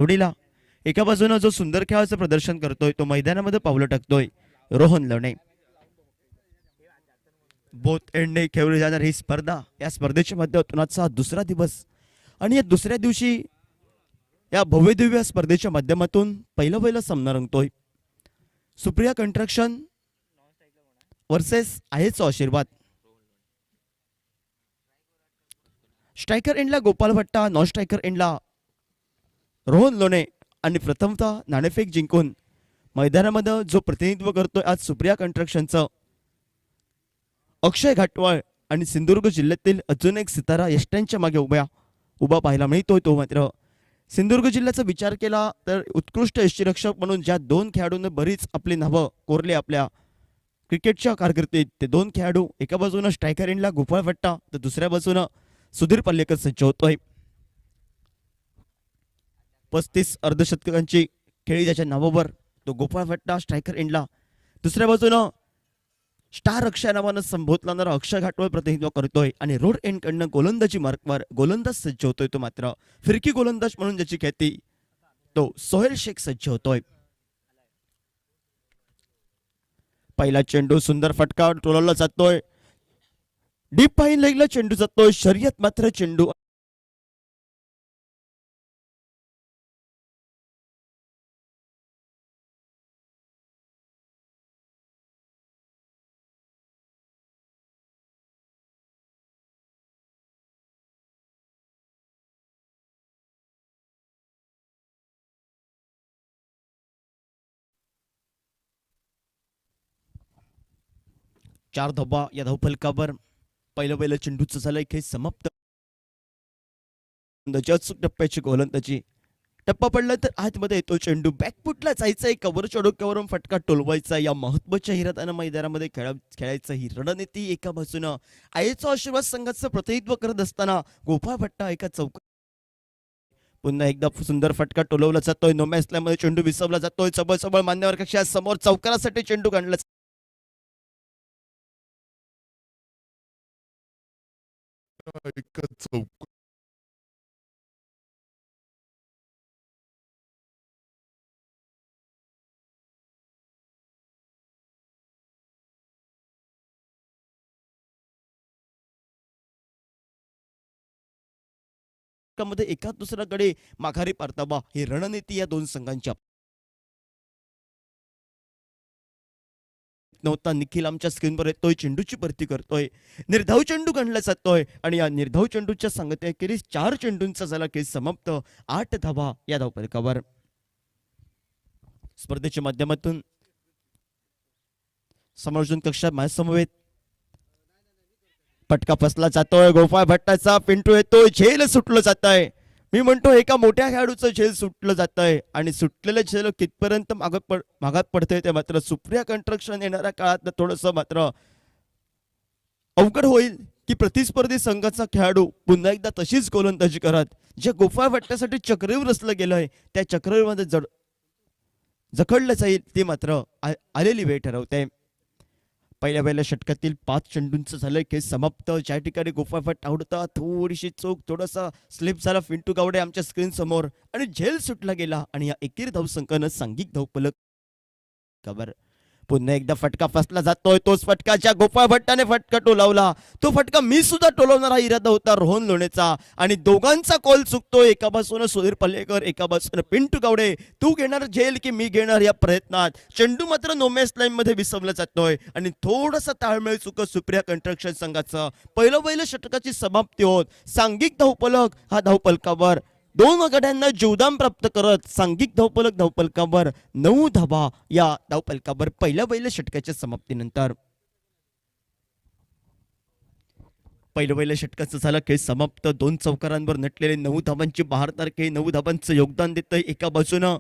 जोडीला एका बाजूने जो सुंदर खेळाचं प्रदर्शन करतोय तो मैदानामध्ये पावलं टाकतोय रोहन लवणे. बोथ एंडने खेळली जाणार ही स्पर्धा, या स्पर्धेच्या माध्यमातून आजचा दुसरा दिवस आणि या दुसऱ्या दिवशी या भव्यदिव्य स्पर्धेच्या माध्यमातून पहिला सामना रंगतोय. सुप्रिया कंस्ट्रक्शन वर्सेस आहेच आशीर्वाद. स्ट्रायकर एंडला गोपाल भट्टा, नॉन स्ट्रायकर एंडला रोहन लोणे. आणि प्रथमतः नाणेफेक जिंकून मैदानामध्ये जो प्रतिनिधित्व करतोय आज सुप्रिया कंस्ट्रक्शनचं अक्षय घाटवाळ. आणि सिंधुदुर्ग जिल्ह्यातील अजून एक सितारा यष्ट्यांच्या मागे उभा पाहायला मिळतोय. तो मात्र सिंधुदुर्ग जिल्ह्याचा विचार केला तर उत्कृष्ट यष्टीरक्षक म्हणून ज्या दोन खेळाडूंनी बरीच आपली नावं कोरली आपल्या क्रिकेटच्या कारकिर्दीत, ते दोन खेळाडू एका बाजूने स्ट्रायकर एंडला गोपाळ भट्टा तर दुसऱ्या बाजूने सुधीर पल्लेकर सज्ज होतोय. 35 अर्धशतकांची खेळी त्याच्या नावावर तो गोपाळ भट्टा स्ट्रायकर एंडला, दुसऱ्या बाजूनं स्टार अक्षय नावानं संबोधला जाणारा अक्षय घाटवळ प्रतिनिधित्व करतोय. आणि रोड एंड कडनं गोलंदाजी मार्कवर गोलंदाज सज्ज होतोय. तो मात्र फिरकी गोलंदाज म्हणून ज्याची ख्याती तो सोहेल शेख सज्ज होतोय. पहिला चेंडू सुंदर फटका टोलवला जातोय. डीप फाईन लेगला चेंडू जातोय. शर्यत मात्र चेंडू चार धावा या धावफलकावर. पहिलं चेंडूचं झालंय खेळ समाप्त. टप्प्याची गोलंदाजी टप्पा पडला तर आतमध्ये येतो चेंडू. बॅकफुटला जायचंय, कव्हर चढोक्यावरून फटका टोलवायचा. या महत्वाच्या हिरताना मैदानामध्ये खेळायचं ही रणनीती. एका बाजूनं आईचा आशीर्वाद संघाचं प्रतिनिधित्व करत असताना गोपाळ भट्टा एका चौक पुन्हा एकदा सुंदर फटका टोलवला जातोय. नो मॅच मध्ये चेंडू विसवला जातोय. सबळ मान्यवर कक्षा समोर चौकारासाठी चेंडू काढला चौक मध्ये एका दुसऱ्याकडे माघारी परतावा ही रणनीती या दोन संघांच्या नव्हता. निखिल आमच्या स्क्रीनवर येतोय, चेंडूची भरती करतोय. निर्धाव चेंडू गणला जातोय आणि या निर्धाव चेंडूच्या सांगतेखेरीज 4 चेंडूंचा झाला खेळ समाप्त. 8 धावा या धावफलकावर. स्पर्धेच्या माध्यमातून समालोचन कक्षात माझ्यासमवेत फटका फसला जातोय. गोपाळ भट्टाचा पिंटू येतोय. झेल सुटलं जात आहे. मी म्हणतो एका मोठ्या खेळाडूचं झेल सुटलं जात आहे आणि सुटलेलं झेल कितपर्यंत मागात पडतंय ते मात्र सुप्रिया कंस्ट्रक्शन येणाऱ्या काळात थोडंसं मात्र अवघड होईल की प्रतिस्पर्धी संघाचा खेळाडू पुन्हा एकदा तशीच गोलंदाजी करत जे गोपाळ भट्टासाठी चक्रव्यूह रचलं गेलंय त्या चक्रव्यूहामध्ये जखडलं जाईल ती मात्र आलेली वेळ ठरवते. पहिल्या षटकातील 5 चेंडूंचं झालं खेळ समाप्त. ज्या ठिकाणी गोपाळ भट्ट आवडता थोडीशी चूक, थोडासा स्लिप झाला पिंटू गावडे आमच्या स्क्रीन समोर आणि झेल सुटला गेला आणि या एकेरी धावसंख्येनं सांघिक धावफलक कव्हर. पुन्हा एकदा फटका फसला जातोय. तोच फटका ज्या गोपाळ भट्टाने फटका टोलावला तो फटका मी सुद्धा टोलवणारा इरादा होता रोहन लोणेचा आणि दोघांचा कॉल चुकतोय. एका बाजूने सुधीर पल्लेकर, एका बाजूने पिंटू गावडे. तू घेणार झेल की मी घेणार या प्रयत्नात चेंडू मात्र नोमॅच लाईन मध्ये विसवला जातोय आणि थोडासा ताळमेळ चुकत सुप्रिया कंस्ट्रक्शन संघाचं पहिलं षटकाची समाप्ती होत. सांघिक धावफलक हा धावफलकावर 2 गड्यांना जीवदान प्राप्त करत सांघिक धावफलकावर 9 धावा या धावफलकावर पहिल्या षटकाच्या समाप्तीनंतर. पहिलं षटकाचं झालं खेळ समाप्त. 2 चौकारांवर नटलेले 9 धावांची बहारदार खेळ 9 धावांचं योगदान देतंय. एका बाजूनं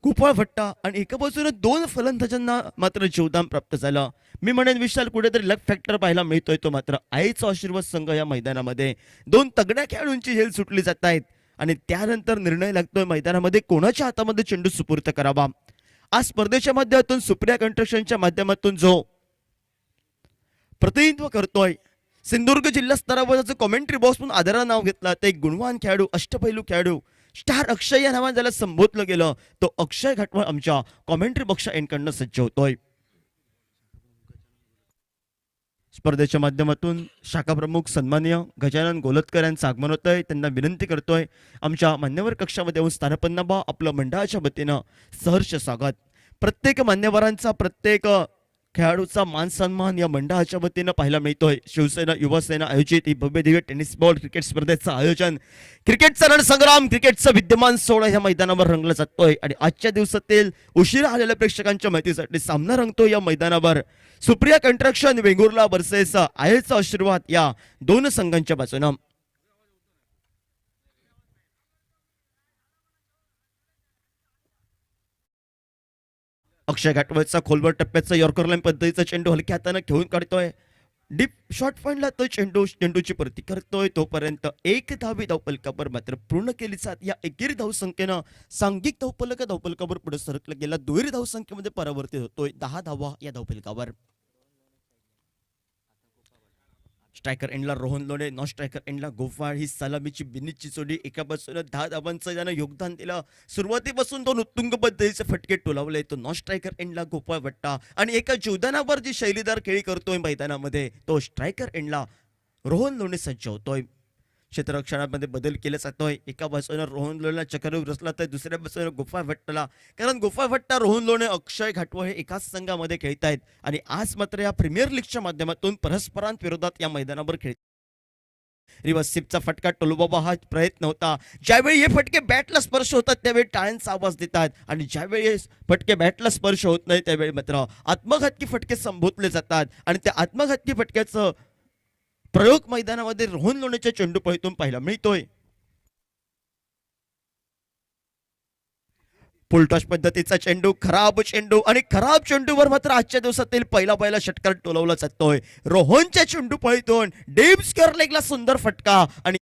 गोपाळ भट्टा आणि एका बाजूने 2 फलंदाजांना मात्र जीवदान प्राप्त झालं. मी म्हणेन विशाल कुठेतरी लक फॅक्टर पाहायला मिळतोय तो मात्र आईचा आशीर्वाद संघ या मैदानामध्ये 2 तगड्या खेळाडूंची झेल सुटली जात आहेत आणि त्यानंतर निर्णय लागतोय मैदानामध्ये कोणाच्या हातामध्ये चेंडू सुपूर्त करावा. आज स्पर्धेच्या माध्यमातून सुप्रिया कंस्ट्रक्शनच्या माध्यमातून जो प्रतिनिधित्व करतोय सिंधुदुर्ग जिल्हा स्तरावर कॉमेंट्री बॉक्स म्हणून आदरानं नाव घेतला ते एक गुणवान खेळाडू, अष्टपैलू खेळाडू स्टार अक्षय या नावाने ज्याला संबोधलं गेलं, तो अक्षय घाटवळ आमच्या कॉमेंट्री बॉक्स एंडकडनं सज्ज होतोय. स्पर्धेच्या माध्यमातून शाखा प्रमुख सन्माननीय गजानन गोलतकर यांचं आगमन होत आहे. त्यांना विनंती करतोय आमच्या मान्यवर कक्षामध्ये येऊन स्थानपन्न व्हा. आपलं मंडळाच्या वतीनं सहर्ष स्वागत. प्रत्येक मान्यवरांचा, प्रत्येक खेळाडूचा मान सन्मान या मंडळाच्या वतीनं पाहायला मिळतोय. शिवसेना युवासेना आयोजित ही भव्य दिव्य टेनिस बॉल क्रिकेट स्पर्धेचं आयोजन, क्रिकेटचा रणसंग्राम, क्रिकेटचा विद्यमान सोहळा ह्या मैदानावर रंगला जातोय. आणि आजच्या दिवसातील उशिरा आलेल्या प्रेक्षकांच्या माहितीसाठी सामना रंगतोय या मैदानावर. सुप्रिया कंस्ट्रक्शन वेंगुर्ला वर्सेस आयचा आशीर्वाद या दोन संघांच्या बाजूनं. अक्षय घाटवळचा खोलवर टप्प्याचा यॉर्कर लाईन पद्धतीचा चेंडू हलक्या हाताने घेऊन काढतोय. डीप शॉट पॉइंटला तो चेंडूची परती करतोय. तोपर्यंत एक धावी धावपलकावर मात्र पूर्ण केली जात. या एकेरी धावसंख्येनं सांघिक धावपलकावर पुढे सरकला गेला. दुहेरी धावसंख्येमध्ये परावर्तित होतोय. 10 धावा या धावपलकावर. स्ट्रायकर एंडला रोहन लोणे, नॉन स्ट्रायकर एंडला गोफाळ. ही सलामीची बिनीची जोडी. एका बाजूने 10 धावांचं ज्यानं योगदान दिलं. सुरुवातीपासून दोन उत्तुंग पद्धतीचे फटके टोलावले. तो नॉन स्ट्रायकर एंडला गोपाळ भट्टा. आणि एका जीवदानावर जी शैलीदार खेळी करतोय मैदानामध्ये, तो स्ट्रायकर एंडला रोहन लोणे सज्ज होतोय. क्षेत्ररक्षणामध्ये बदल केला जातोय. एका बाजूने रोहन लोणेला चक्रव्यूह रचला तर दुसऱ्या बाजूने गोपाळ भट्टाला. कारण गोपाळ भट्टा, रोहन लोणे, अक्षय घाटवळ हे एकाच संघामध्ये खेळतायत. आणि आज मात्र या प्रीमियर लीगच्या माध्यमातून परस्परांविरोधात या मैदानावर खेळ. रिव्हर्स स्वीपचा फटका टोलूबाबा हा प्रयत्न होता. ज्यावेळी हे फटके बॅटला स्पर्श होतात त्यावेळी टाळ्यांचा आवाज देतात. आणि ज्यावेळी हे फटके बॅटला स्पर्श होत नाही त्यावेळी मात्र आत्मघातकी फटके संबोधले जातात. आणि त्या आत्मघातकी फटक्याचं प्रयोग मैदानामध्ये रोहन लोणेच्या चेंडूपळीतून पाहायला मिळतोय. फुलटॉस पद्धतीचा चेंडू, खराब चेंडू. आणि खराब चेंडूवर मात्र आजच्या दिवसातील पहिला षटकार टोलवला जातोय. रोहनच्या चेंडूपळीतून डीप स्क्वेअर लेगला सुंदर फटका. आणि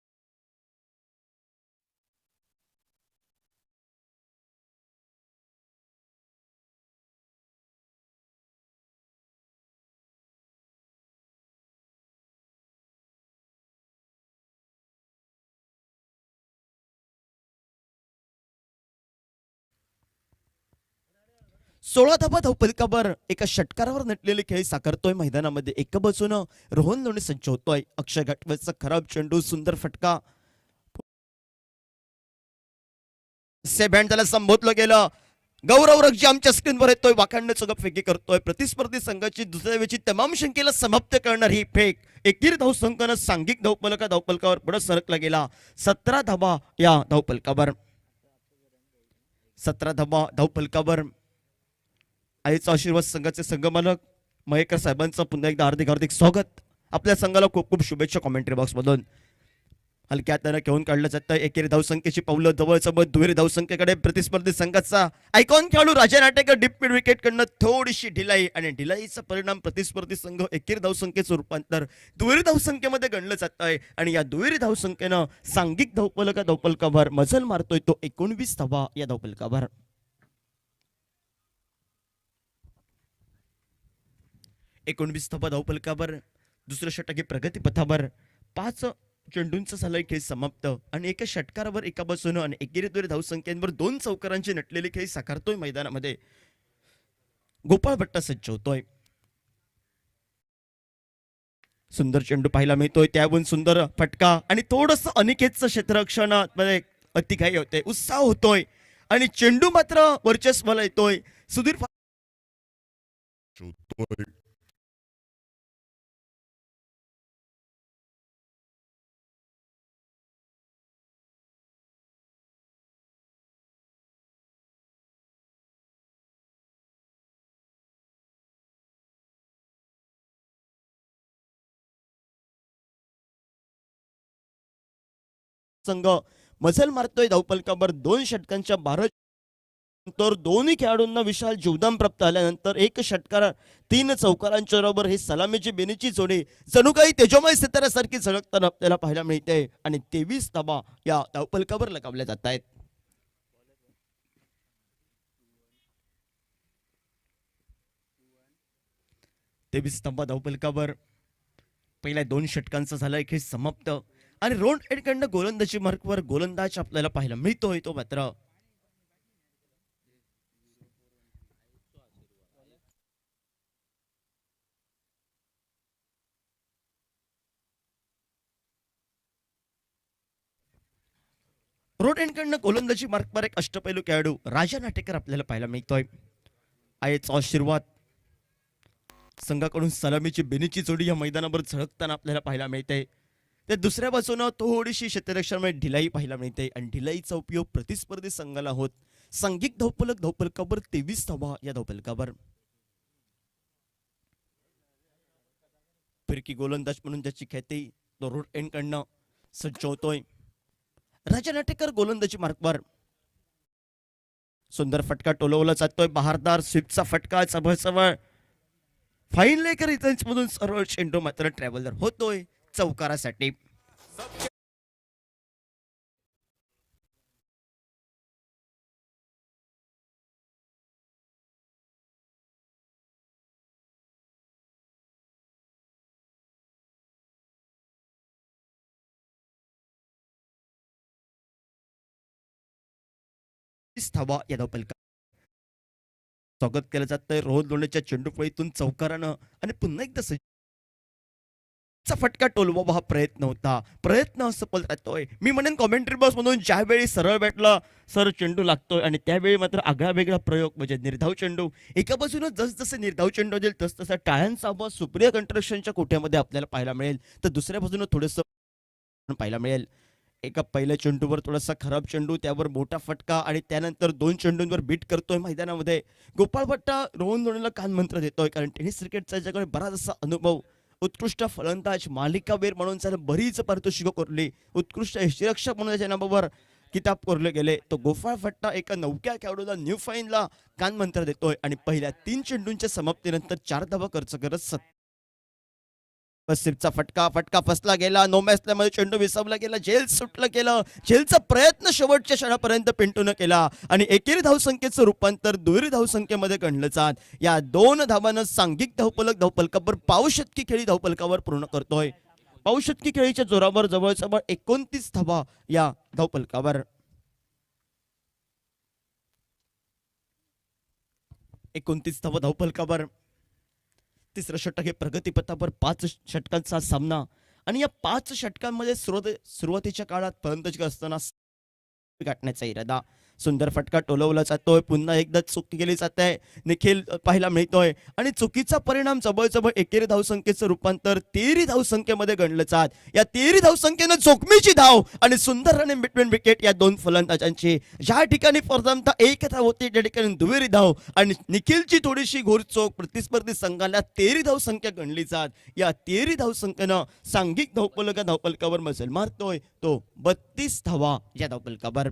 सोळा धावा धावपलकावर एका षटकारावर नटलेले खेळ साकारतोय मैदानामध्ये. एका बाजूनं रोहन लोणे सज्ज होतोय. अक्षय घाटवळचा खराब चेंडू, सुंदर फटका. बँड त्याला संबोधलं गेलं. गौरव रगजी आमच्या स्क्रीनवर येतोय. वाखाणणे चगप फेकी करतोय. प्रतिस्पर्धी संघाची दुसऱ्या वेळची तमाम शंकेला समाप्त करणार ही फेक. एकेरी धावसंख्येनं सांघिक धावपलकावर पुढे सरकला गेला. 17 धावा या धावपलकावर. 17 धावा धावपलकावर. आईचा आशीर्वाद संघाचे संघमालक मयेकर साहेबांचं पुन्हा एकदा हार्दिक स्वागत. आपल्या संघाला खूप खूप शुभेच्छा कॉमेंट्री बॉक्स मधून. हलक्या हाताने घेऊन काढलं जातं. एकेरी धावसंख्येची पावलं जवळचं मत दुहेरी धावसंख्येकडे. प्रतिस्पर्धी संघाचा आयकॉन खेळाडू राजा नाटेकर डीप मिड विकेट कडनं थोडीशी ढिलाई. आणि ढिलाईचा परिणाम प्रतिस्पर्धी संघ एकेरी धावसंख्येचं रूपांतर दुहेरी धावसंख्येमध्ये गणलं जात आहे. आणि या दुहेरी धावसंख्येनं सांघिक धावपलकावर मजल मारतोय तो 19 धावा या धावपलकावर. 19 धावा धावपलकावर. दुसरं षटक हे प्रगतीपथावर. 5 चेंडूंचा झालाय खेळ समाप्त. आणि एका षटकारावर एका बाजूनं आणि एकेरी धावसंख्येवर 2 चौकारांची नटलेली खेळ साकारतोय मैदानामध्ये. गोपाळ भट्टा सज्ज होतोय. सुंदर चेंडू पाहायला मिळतोय. त्यावरून सुंदर फटका. आणि थोडस अनिकेतचं क्षेत्ररक्षणामध्ये अतिघाई होते, उत्साह होतोय. आणि चेंडू मात्र वर्चस्वाला येतोय. सुधीर संघ मजल मारतोय धावपलकावर. 2 षटकांच्या 12 तर दोन्ही खेळाडूंना विशाल जीवदान प्राप्त झाल्यानंतर एक षटकार 3 चौकारांच्या बरोबर ही सलामीची बेनीची जोडी जणू काही तेजोमय सिताऱ्यासारखी झळकताना आपल्याला पाहायला मिळते. आणि 23 धावा या धावपलकावर लगावल्या जात आहेत. 23 धावा धावपलकावर. पहिल्या 2 षटकांचा झालाय खेळ समाप्त. आणि रोड एंडकडनं गोलंदाजी मार्कवर गोलंदाज आपल्याला पाहायला मिळतोय तो मात्र रोड एंडकडनं गोलंदाजी मार्कवर एक अष्टपैलू खेळाडू राजा नाटेकर आपल्याला पाहायला मिळतोय. आयचा आशीर्वाद संघाकडून सलामीची बेनीची जोडी या मैदानावर झळकताना आपल्याला पाहायला मिळते. तर दुसऱ्या बाजूनं थोडीशी क्षेत्ररक्षणामध्ये ढिलाई पाहायला मिळते आणि ढिलाईचा उपयोग प्रतिस्पर्धी संघाला होत. सांघिक धावफलकावर 23 धावा या धावफलकावर. फिरकी गोलंदाज म्हणून ज्याची ख्याती तो रोड एंडकडनं सज्ज होतोय. राजा नाटेकर गोलंदाजी मार्कवर सुंदर फटका टोलवला जातोय. बहारदार स्वीपचा फटका जवळ फाईन लेकर मधून सरळ चेंडू मात्र ट्रॅव्हलर होतोय चौकारासाठी. धावा या धावफलका स्वागत केलं जातंय रोहन लोणेच्या चेंडूफळीतून चौकारानं आणि पुन्हा एकदा चा फटका टोलवा हा प्रयत्न होता. प्रयत्न असफल राहतोय. मी म्हणेन कॉमेंट्री बॉक्स मधून ज्यावेळी सरळ बॅटला सर चेंडू लागतोय आणि त्यावेळी मात्र आगळा वेगळा प्रयोग म्हणजे निर्धाव चेंडू. एका बाजूने जसजसे निर्धाव चेंडू देईल तसतसा टाळ्यांचा आवाज सुप्रिया कंस्ट्रक्शनच्या कोठ्यामध्ये आपल्याला पाहायला मिळेल. तर दुसऱ्या बाजूने थोडंसं पाहायला मिळेल. एका पहिल्या चेंडूवर थोडासा खराब चेंडू त्यावर मोठा फटका आणि त्यानंतर 2 चेंडूंवर बीट करतोय मैदानामध्ये. गोपाळ भट्टा रोहन लोणेला कानमंत्र देतोय कारण टेनिस क्रिकेटचा याच्याकडे बराच असा अनुभव. उत्कृष्ट फलंदाज मालिकावीर म्हणून त्याला बरीच पारितोषिकं कोरली. उत्कृष्ट यष्टिरक्षक म्हणून त्याच्या नावावर किताब कोरले गेले. तो गोपाळ भट्टा एका नवक्या खेळाडूला न्यू फाईनला कानमंत्र देतोय आणि पहिल्या 3 चेंडूंच्या समाप्तीनंतर 4 धावा खर्च करत पश्चिमचा फटका फसला गेला. नो मॅचमध्ये चेंडू विसवला गेला. झेल सुटलं गेलं. झेलचा प्रयत्न शेवटच्या क्षणापर्यंत पिंटून केला आणि एकेरी धावसंख्येचं रूपांतर दुहेरी धावसंख्येमध्ये गणलं जात. या 2 धावांना सांघिक धावफलकावर पाऊशतकी खेळी धावफलकावर पूर्ण करतोय. पाऊशतकी खेळीच्या जोरावर जवळजवळ 29 धावा या धावफलकावर. 29 धावा धावफलकावर. तिसरं षटक हे प्रगतीपथावर 5 षटकांचा सामना आणि या 5 षटकांमध्ये सुरुवातीच्या काळात फलंदाजी असताना गाठण्याचा इरादा. सुंदर फटका टोलवला जातोय. पुन्हा एकदा चूक केली जाते निखिल पाहायला मिळतोय आणि चुकीचा परिणाम जवळजवळ एकेरी धावसंख्येचं रूपांतर 13 धावसंख्येमध्ये गणलं जात. या 13 धावसंख्येनं जोखमीची धाव आणि सुंदर रन इन बिटवीन विकेट या 2 फलंदाजांची. ज्या ठिकाणी प्रथमतः एक धाव होती त्या ठिकाणी दुहेरी धाव आणि निखिलची थोडीशी घोरचोक प्रतिस्पर्धी संघाला 13 धावसंख्या गणली जात. या 13 धावसंख्येनं सांघिक धावफलकावर मजल मारतोय तो 32 धावा या धावफलकावर.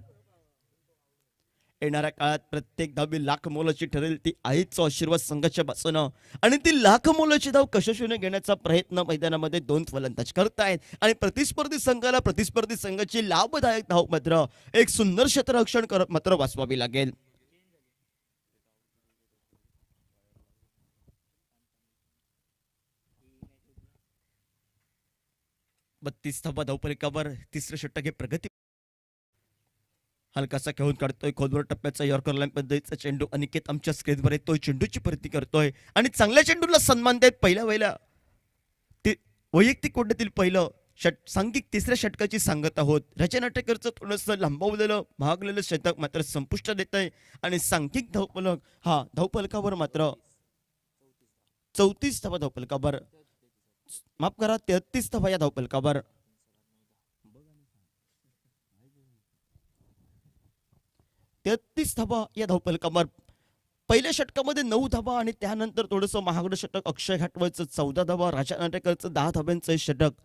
येणाऱ्या काळात प्रत्येक धावी लाख मोलाची ठरेल ती आईचा आशीर्वाद संघाच्या बाजूनं आणि ती लाख मोलाची धाव कशाशूने घेण्याचा प्रयत्न मैदानामध्ये 2 फलंदाज करतायत आणि प्रतिस्पर्धी संघाची लाभदायक धाव मात्र एक सुंदर क्षेत्ररक्षण करत मात्र वाचवावी लागेल. बत्तीस धावा धावफलकावर. तिसरं षटक हे प्रगती हलकासा खेळून काढतोय. खोलवर टप्प्याचा यॉर्कर लाईन पद्धतीचा चेंडू अनिकेत आमच्या स्क्रीनवर येतोय. चेंडूची परती करतोय आणि चांगल्या चेंडूला सन्मान देत पहिल्या वैयक्तिक कोट्यातील पहिलं सांघिक तिसऱ्या षटकाची सांगत आहोत. राजा नाटेकरचं थोडंसं लांबवलेलं महागलेलं शतक मात्र संपुष्टात येत आहे आणि सांघिक धावफलकावर मात्र 34 धावा धावफलकावर. माफ करा 33 धावा या धावफलकावर. 33 धावा या धावफलकावर. पहिल्या षटकामध्ये 9 धावा आणि त्यानंतर थोडंसं महागडं षटक अक्षय घाटवळचं 14 धावा. राजा नाटेकरचं 10 धाव्यांचं षटक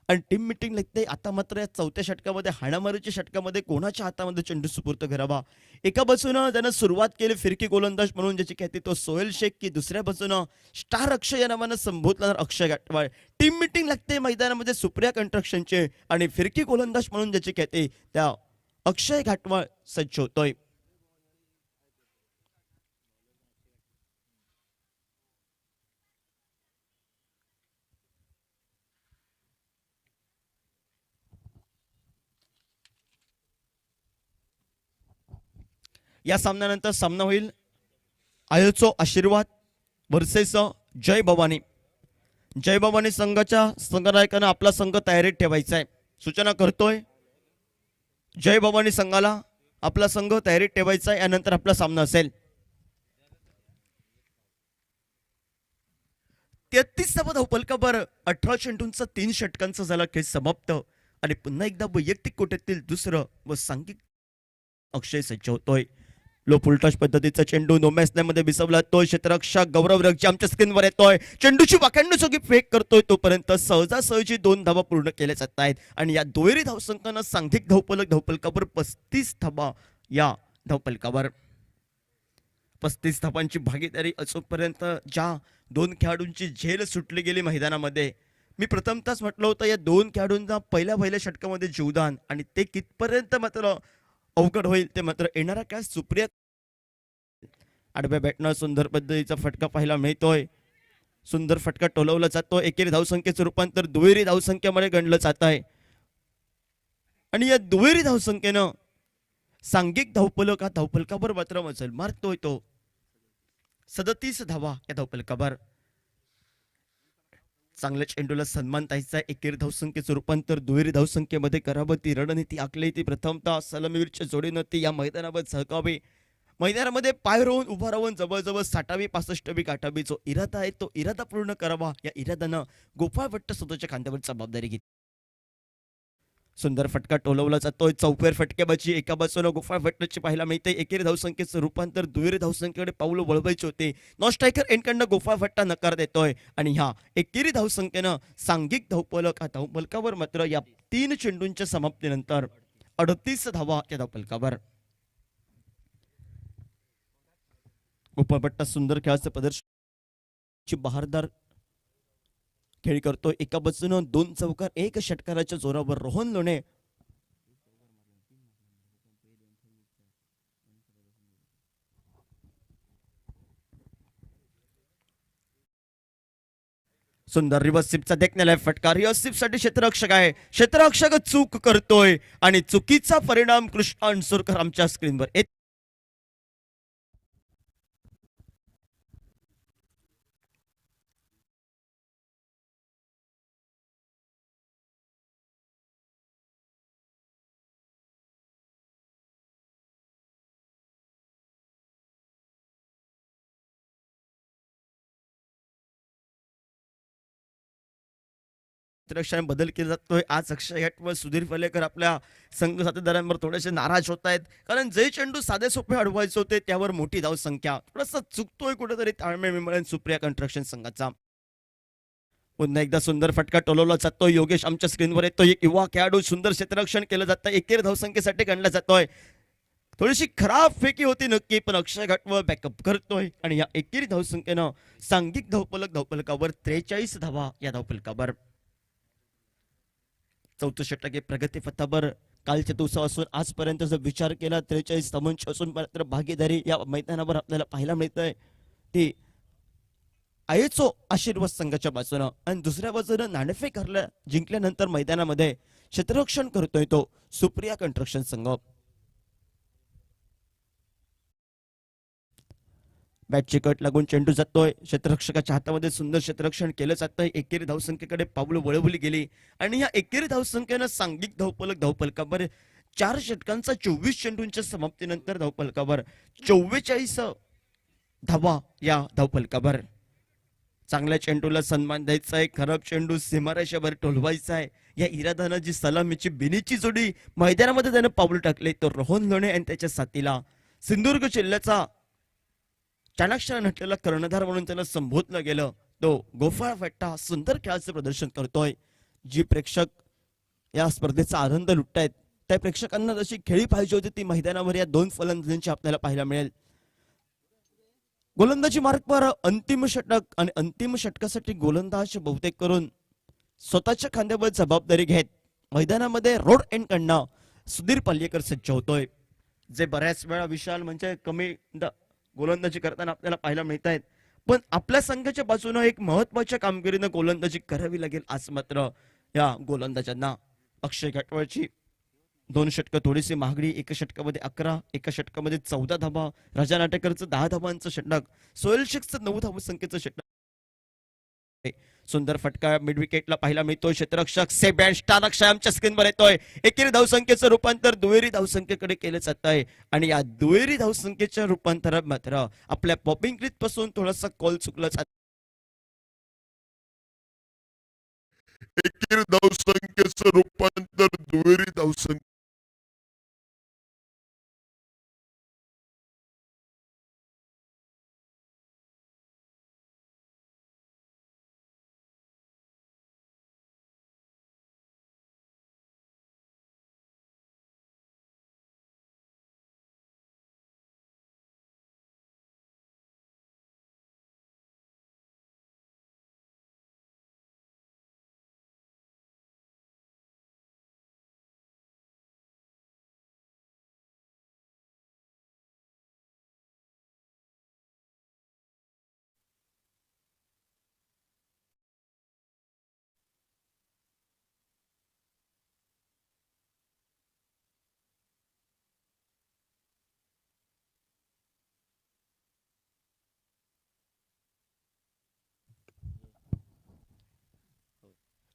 आणि टीम मिटिंग लागते. आता मात्र या 4थ्या षटकामध्ये हाणामारीच्या षटकामध्ये कोणाच्या हातामध्ये चेंडू सुपूर्द करावा. एका बाजूनं त्यानं सुरुवात केली फिरकी गोलंदाज म्हणून ज्याची ख्याती तो सोहेल शेख की दुसऱ्या बाजूनं स्टार अक्षय या नावानं संबोधला अक्षय घाटवाळ. टीम मिटिंग लागते मैदानामध्ये सुप्रिया कंस्ट्रक्शनचे आणि फिरकी गोलंदाज म्हणून ज्याची ख्याती त्या अक्षय घाटवाळ सज्ज होतोय. या सामन्यानंतर सामना होईल आयोचो आशीर्वाद वर्सेस जय भवानी. जय भवानी संघाच्या संघनायकानं आपला संघ तयारीत ठेवायचा आहे. सूचना करतोय जय भवानी संघाला आपला संघ तयारीत ठेवायचा आहे. यानंतर आपला सामना असेल. 33 धावफलकावर 18 चेंडूंचा 3 षटकांचा झाला खेळ समाप्त आणि पुन्हा एकदा वैयक्तिक कोट्यातील दुसरं व सांघिक अक्षय सज्ज होतोय. लो फुलटॉस पद्धतीचा चेंडू नो मॅचमध्ये बिसवला तो क्षेत्ररक्षक गौरव रगजी आमच्या स्क्रीनवर येतोय. चेंडूची वाकड्यानं सगळी फेक करतोय तोपर्यंत सहजासहजी 2 धावा पूर्ण केल्या जात आहेत आणि या दुहेरी धावसंख्यानं सांघिक धावफलकावर 35 धावा या धावफलकावर 35 धावांची भागीदारी असूपर्यंत ज्या 2 खेळाडूंची झेल सुटली गेली मैदानामध्ये. मी प्रथमतच म्हटलं होतं या 2 खेळाडूंना पहिल्या षटकामध्ये जीवदान आणि ते कितपर्यंत मात्र अवघड होईल ते मात्र येणारा काय. सुप्रिया आडव्या बॅटनं सुंदर पद्धतीचा फटका पाहायला मिळतोय. सुंदर फटका टोलवला जातो. एकेरी धावसंख्येचं रूपांतर दुहेरी धावसंख्येमध्ये गणलं जात आहे आणि या दुहेरी धावसंख्येनं सांघिक धावफलक हा धावफलकावर मात्र मजल मारतोय तो 37 धावा या धावफलकावर. चांगल्या चेंडूला सन्मान द्यायचा. एकेरी धावसंख्येचं रूपांतर दुहेरी धावसंख्येमध्ये करावं ती रणनीती आखली. ती प्रथमतः सलामीवीरच्या जोडीनं ती या मैदानावर झळकावी. मैदानामध्ये पाय रोवून उभा राहून जवळजवळ 60वी 65वी गाठावी. जो इरादा आहे तो इरादा पूर्ण करावा. या इराद्यानं गोपाळ भट्ट स्वतःच्या खांद्यावर जबाबदारी घेतली. सुंदर फटका टोलवला जातोय. चौफेर फटकेबाजी एका बाजूला गोपाळ भट्टची पाहायला मिळते. एकेरी धावसंख्येचं रूपांतर दुहेरी धावसंख्येकडे पाऊल वळवायचे होते. नॉन स्ट्रायकर एंडकडनं गोपाळ भट्टा नकार देतोय आणि ह्या एकेरी धावसंख्येनं सांघिक धावफलक हा धावफलकावर मात्र या 3 चेंडूंच्या समाप्तीनंतर 38 धावा या धावफलकावर. गोपाळ भट्टा सुंदर खेळाचं प्रदर्शन बहारदार खेळी करतोय. एका बाजूनं 2 चौकार 1 षटकाराच्या जोरावर रोहन लोणे सुंदर रिवर्स सिपचा देखण्याला फटका. रिवर्स सिपसाठी क्षेत्ररक्षक आहे. क्षेत्ररक्षक चूक करतोय आणि चुकीचा परिणाम कृष्ण अणसुरकर आमच्या स्क्रीनवर. बदल केला जातोय. आज अक्षय व सुधीर फलेकर आपल्या संघ साथीदारांवर थोडेसे नाराज होत आहेत कारण जे चेंडू साधे सोपे अडवायचे होते त्यावर मोठी धावसंख्या थोडासा चुकतोय कुठेतरी ताळमेळ मिळेल सुप्रिया कंस्ट्रक्शन संघाचा. पुन्हा एकदा सुंदर फटका टोलवला जातोय. योगेश आमच्या स्क्रीनवर येतोय. एक युवा खेळाडू सुंदर क्षेत्ररक्षण केलं जातं. एकेरी धावसंख्येसाठी गणला जातोय. थोडीशी खराब फेकी होती नक्की पण अक्षय घाटवर बॅकअप करतोय आणि या एकेरी धावसंख्येनं सांघिक धावफलकावर 43 धावा या धावफलकावर. 4थं षटक प्रगती पथावर कालच्या दिवसापासून आजपर्यंत जर विचार केला 43 धावांची असून मात्र भागीदारी या मैदानावर आपल्याला पाहायला मिळतंय ती आयोचो आशीर्वाद संघाच्या बाजूनं आणि दुसऱ्या बाजूनं नाणेफेक जिंकल्यानंतर मैदानामध्ये क्षेत्ररक्षण करतोय तो सुप्रिया कंस्ट्रक्शन संघ. बॅटची कट लागून चेंडू जातोय. क्षेत्ररक्षकाच्या हातामध्ये सुंदर क्षेत्ररक्षण केलं जातंय. एकेरी धावसंख्येकडे पावलं वळवली गेली आणि या एकेरी धावसंख्येनं सांघिक धावफलकावर 4 षटकांचा 24 चेंडूंच्या समाप्तीनंतर धावफलकावर 44 धावा या धावफलकावर. चांगल्या चेंडूला सन्मान द्यायचा आहे. खराब चेंडू सीमारेषेवर टोलवायचा आहे. या इरादानं जी सलामीची बिनीची जोडी मैदानामध्ये त्यानं पाऊल टाकले तो रोहन लोणे आणि त्याच्या साथीला सिंधुदुर्ग जिल्ह्याचा चाणाक्षर नटलेला कर्णधार म्हणून त्याला संबोधलं गेलं तो गोपाळ भट्टा सुंदर खेळाचं प्रदर्शन करतोय. जी प्रेक्षक या स्पर्धेचा आनंद लुटतायत त्या प्रेक्षकांना जशी खेळी पाहिजे होती ती मैदानावर या 2 फलंदाजांची आपल्याला पाहायला मिळेल. गोलंदाजी मार्गवर अंतिम षटक आणि अंतिम षटकासाठी गोलंदाज बहुतेक करून स्वतःच्या खांद्यावर जबाबदारी घेत मैदानामध्ये रोड एंड कडनं सुधीर पाल्येकर सज्ज होतोय. जे बऱ्याच वेळा विशाल म्हणजे कमी गोलंदाजी करताना आपल्याला पाहायला मिळत आहेत पण आपल्या संघाच्या बाजूने एक महत्त्वाच्या कामगिरीने गोलंदाजी करावी लागेल आज मात्र या गोलंदाजांना. अक्षय घाटवळची दोन षटकं थोडीशी महागडी, एका षटकामध्ये 11, एका षटकामध्ये 14 धाबा, राजा नाटेकरचं 10 धाबांचं षटक, सोहेल शेखचं 9 धावसंख्येचं षटक. सुंदर फटका मिड विकेटला पाहायला मिळतोय. क्षेत्ररक्षक सेबॅस्टियन अक्षय आमच्या स्क्रीनवर येतोय. एकेरी धावसंख्येचं रूपांतर दुहेरी धावसंख्येकडे केलं जात आहे आणि या दुहेरी धावसंख्येच्या रूपांतरात मात्र आपल्या पॉपिंग क्रीज पासून थोडासा कॉल चुकला जात. एकेरी धावसंख्येचं रूपांतर दुहेरी धावसंख्या.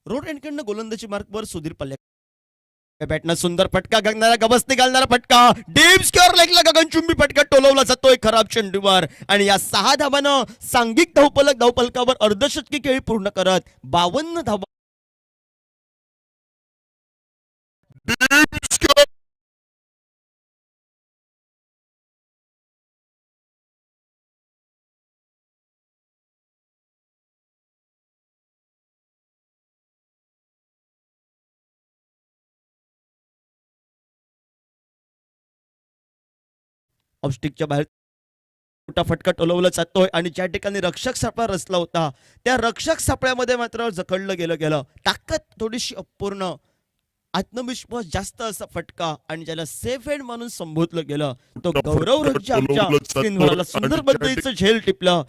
रोड एंडकडनं गोलंदाजी मार्कवर सुधीर पल्ले बॅटनं सुंदर फटका गगनाला गबसती घालणारा फटका, डीप स्क्वेअर लेगला गगनचुंबी फटका टोलवला जातोय खराब चेंडूवर आणि या 6 धावानं सांघिक धावफलकावर अर्धशतकी खेळी पूर्ण करत 52 धावा ऑफस्टिकच्या बाहेर मोठा फटका टोलवला जातोय आणि ज्या ठिकाणी रक्षक सापळा रचला होता त्या रक्षक सापळ्यामध्ये मात्र जखडलं गेलं. ताकद थोडीशी अपूर्ण, आत्मविश्वास जास्त असा फटका आणि ज्याला सेफ हँड म्हणून संबोधलं गेलं तो गौरव रंजे आमच्या स्क्रीनवर आला. सुंदर पद्धतीचं झेल टिपलं.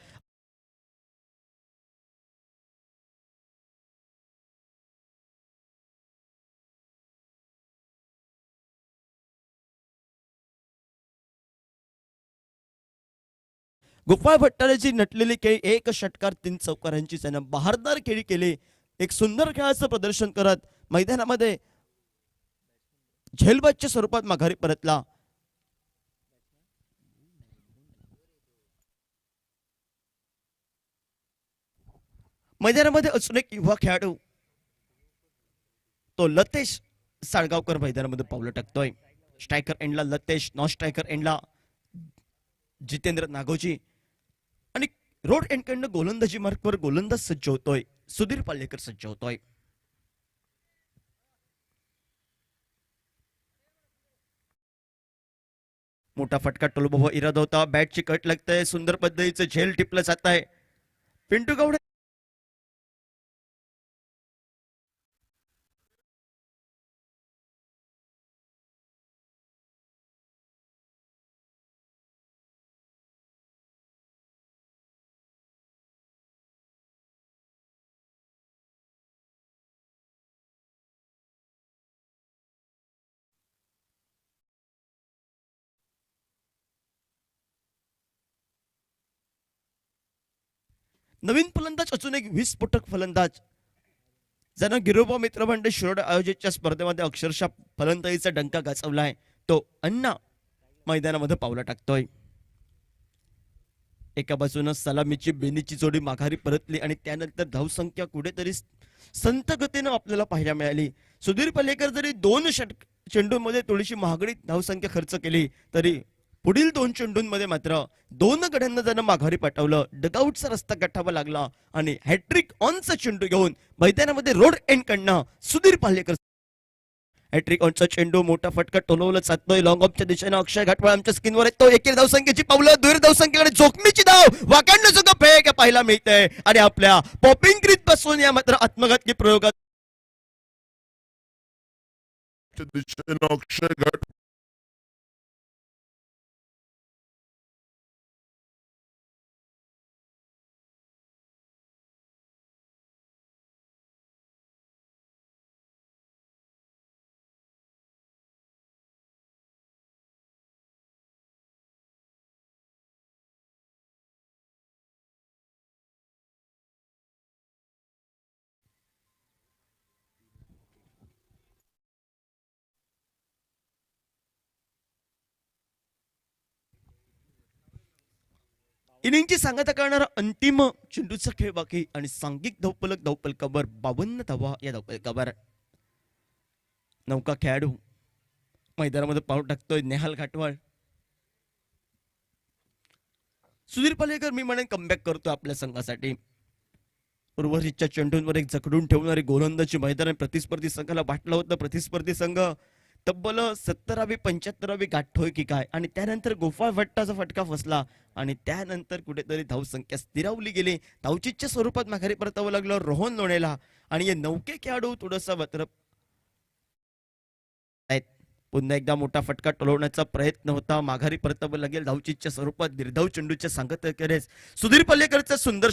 गोपाळ भट्टारेची नटलेली खेळी, एक षटकार 3 चौकारांची त्यानं बहारदार खेळी केली. एक सुंदर खेळाचं प्रदर्शन करत मैदानामध्ये झेलबादच्या स्वरूपात माघारी परतला. मैदानामध्ये अजून एक युवा खेळाडू तो लतेश साळगावकर मैदानामध्ये पावलं टाकतोय. स्ट्रायकर एंडला लतेश, नॉन स्ट्रायकर एंडला जितेंद्र नागोजी आणि रोड एंडकडनं गोलंदाजी मार्कवर गोलंदाज सज्ज होतोय. सुधीर पालेकर सज्ज होतोय. मोठा फटका टोलबाबा इरादा होता. बॅटची कट लागतंय. सुंदर पद्धतीचं झेल टिपलं जात आहे. पिंटू गवडे नवीन फलंदाज, अजून एक विस्फोटक फलंदाज ज्यानं गिरोबा मित्रमंडळ शिरोड आयोजितच्या स्पर्धेमध्ये अक्षरशः फलंदाजीचा डंका गाजवलाय तो अण्णा मैदानामध्ये पावलं टाकतोय. एका बाजूनं सलामीची बेनीची जोडी माघारी परतली आणि त्यानंतर धावसंख्या कुठेतरी संत गतीनं आपल्याला पाहायला मिळाली. सुधीर पल्लेकर जरी 2 चेंडूंमध्ये थोडीशी महागडी धावसंख्या खर्च केली तरी पुढील 2 चेंडूंमध्ये मात्र 2 गड्यांना त्यानं माघारी पाठवलं. डगआउटचा रस्ता गाठावा लागला आणि हॅट्रिक ऑनचा चेंडू घेऊन मैदानामध्ये रोड एंड कडनं सुधीर पालेकर हॅट्रिक ऑनचा चेंडू, मोठा फटका टोलवला जातोय. लॉंग ऑफच्या दिशेनं अक्षय घाटवाळ आमच्या स्क्रीनवर येतो. एकेरी धावसंख्येची पावलं, दुहेरी धावसंख्येकडे जोखमीची धाव वाकांड सुद्धा फेक पाहायला मिळते आणि आपल्या पॉपिंग क्रीज पासून या मात्र आत्मघातकी प्रयोगात दिशेनं अक्षय घाट इनिंगची सांगता करणारा अंतिम चेंडूचा खेळ बाकी आणि सांघिक धावपलकावर 52 धावा या धावपलकावर. नौका खेळाडू मैदानामध्ये पाऊल टाकतोय नेहाल घाटवाळ. सुधीर पालेकर मी म्हणेन कमबॅक करतो आपल्या संघासाठी. उर्वरितच्या चेंडूंवर एक जखडून ठेवणारी गोलंदाजी मैदान प्रतिस्पर्धी संघाला वाटलं होतं. प्रतिस्पर्धी संघ तब्बल 70वी 75वी गाठतोय की काय, आणि त्यानंतर गोपाळ भट्टाचा फटका फसला आणि त्यानंतर कुठेतरी धावसंख्या स्थिरावली गेली. धावचीच्या स्वरूपात माघारी परतावं लागलं रोहन लोणेला आणि हे नौके खेळाडू थोडंसं मात्र पुन्हा एकदा मोठा फटका टोलवण्याचा प्रयत्न होता. माघारी परतावं लागेल धावचीच्या स्वरूपात निर्धाव चेंडूच्या सांगत करेस सुधीर पल्लेकरचा सुंदर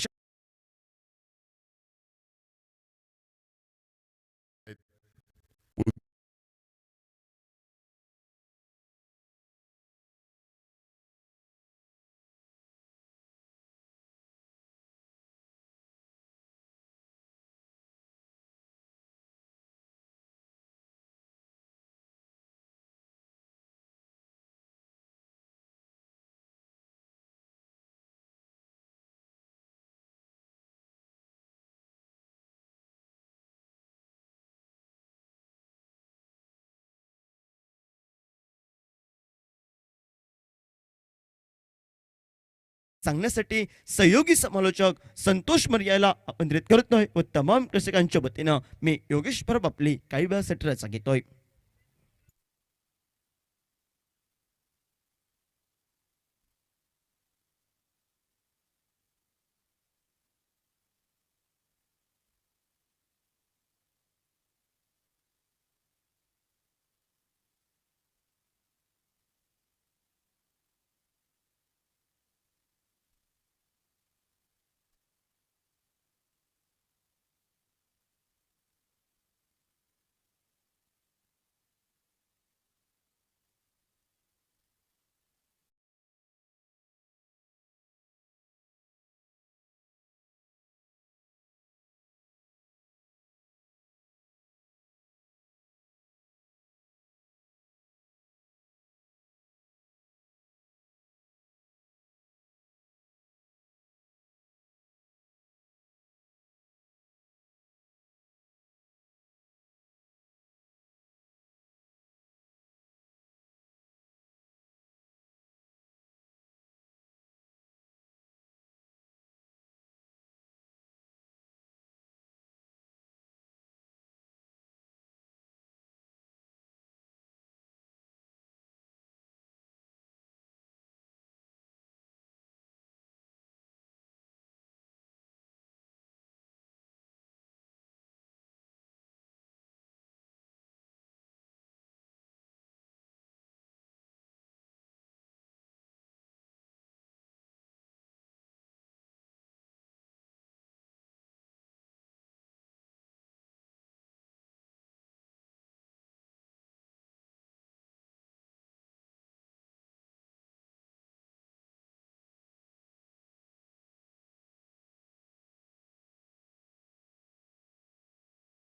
सांगण्यासाठी सहयोगी समालोचक संतोष मर्याला आमंत्रित करतोय व तमाम रसिकांच्या वतीनं मी योगेश परब आपली काही वेळासाठी रजा घेतोय.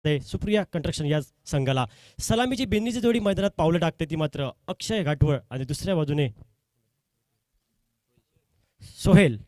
सुप्रिया कंस्ट्रक्शन या संघाला सलामीची बिन्नीची जोडी मैदानात पावलं टाकते ती मात्र अक्षय घाटवळ आणि दुसऱ्या बाजूने सोहेल.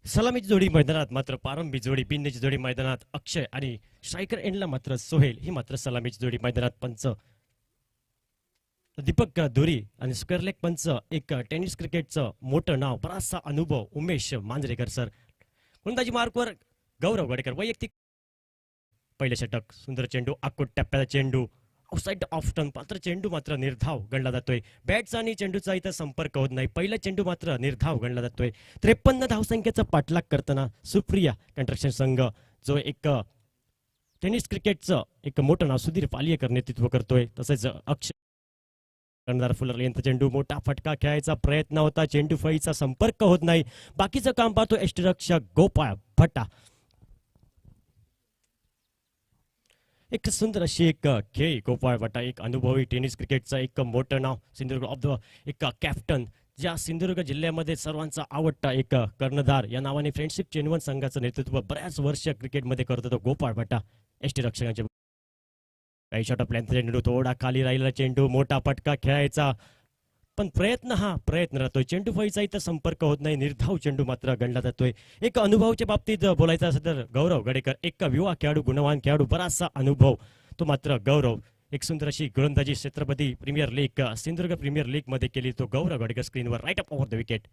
सलामीची जोडी मैदानात मात्र पारंबी जोडी बिन्नीची जोडी मैदानात अक्षय आणि स्ट्रायकर एंडला मात्र सोहेल ही मात्र सलामीची जोडी मैदानात पंच दीपक धुरी आणि स्क्वेअर लेग पंच एक टेनिस क्रिकेटचं मोठं नाव, बराचसा अनुभव, उमेश मांजरेकर सर. गोलंदाजी मार्कवर गौरव गडेकर वैयक्तिक पहिले षटक, सुंदर चेंडू, आकुट टप्प्याचा चेंडू, आउटसाइड ऑफ टर्न, मात्र चेंडू मात्र निर्धाव गणला जातोय. बॅटचा आणि चेंडूचा इथं संपर्क होत नाही. पहिला चेंडू मात्र निर्धाव गणला जातोय. 53 धावसंख्येचा पाठलाग करताना सुप्रिया कंस्ट्रक्शन संघ, जो एक टेनिस क्रिकेटचं एक मोठं नाव, सुधीर पालियेकर नेतृत्व करतोय. तसेच अक्षय कर्णधार फुलरले यांचा चेंडू, मोठा फटका खेळायचा प्रयत्न होता, चेंडू फळीचा संपर्क होत नाही. बाकीचं काम पाहतो यष्टिरक्षक गोपाळ भट्टा. एक सुंदर अशी एक खेळ गोपाळ भट्टा, एक अनुभवी टेनिस क्रिकेटचं एक मोठं नाव, सिंधुदुर्ग ऑफ द एक कॅप्टन, ज्या सिंधुदुर्ग जिल्ह्यामध्ये सर्वांचा आवडता एक कर्णधार या नावाने फ्रेंडशिप चेनवन संघाचं नेतृत्व बऱ्याच वर्ष क्रिकेटमध्ये करतो तो गोपाळ भट्टा. यष्टिरक्षकांचे काही शॉट आपल्या चेंडू, थोडा खाली राहिलेला चेंडू, मोठा फटका खेळायचा, पण प्रयत्न राहतोय. चेंडू फळीचा इथं संपर्क होत नाही. निर्धाव चेंडू मात्र गणला जातोय. एक अनुभवाच्या बाबतीत बोलायचं असेल तर गौरव गडेकर, एक युवा खेळाडू, गुणवान खेळाडू, बराचसा अनुभव तो मात्र गौरव. एक सुंदर अशी गोलंदाजी Chhatrapati premier league, Sindhudurg premier league मध्ये केली तो गौरव गडेकर स्क्रीनवर, right up over the wicket.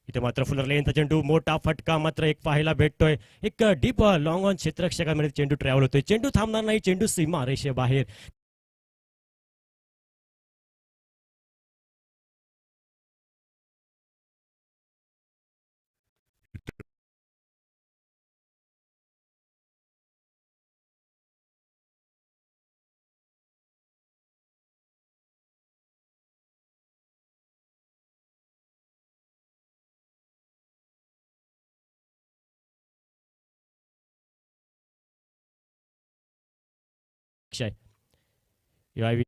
इथे मात्र फुलरले यांचा चेंडू, मोठा फटका मात्र एक पाहायला भेटतोय. एक डीप लॉंग ऑन क्षेत्ररक्षकामध्ये चेंडू ट्रॅव्हल होतोय. चेंडू थांबणार नाही, चेंडू सीमा रेषेबाहेर. अक्षय यावेळी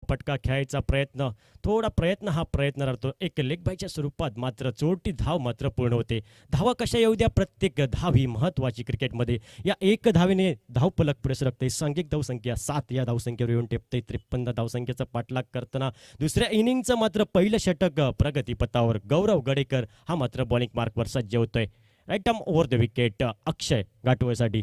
फटका खेळायचा प्रयत्न, थोडा प्रयत्न हा प्रयत्न राहतो. एक लेग बायच्या स्वरूपात मात्र चोरटी धाव मात्र पूर्ण होते. धावा कशा येऊ द्या, प्रत्येक धाव ही महत्वाची क्रिकेटमध्ये. या एक धावेने धावफलक पुढे सरकते. सांघिक धावसंख्या 7 या धावसंख्येवर येऊन टेपते. 53 धावसंख्येचा पाठलाग करताना दुसऱ्या इनिंगचं मात्र पहिलं षटक प्रगतीपथावर. गौरव गडेकर हा मात्र बॉलिंग मार्कवर सज्ज होतोय. Right arm over the wicket Akshay घाटवळसाठी.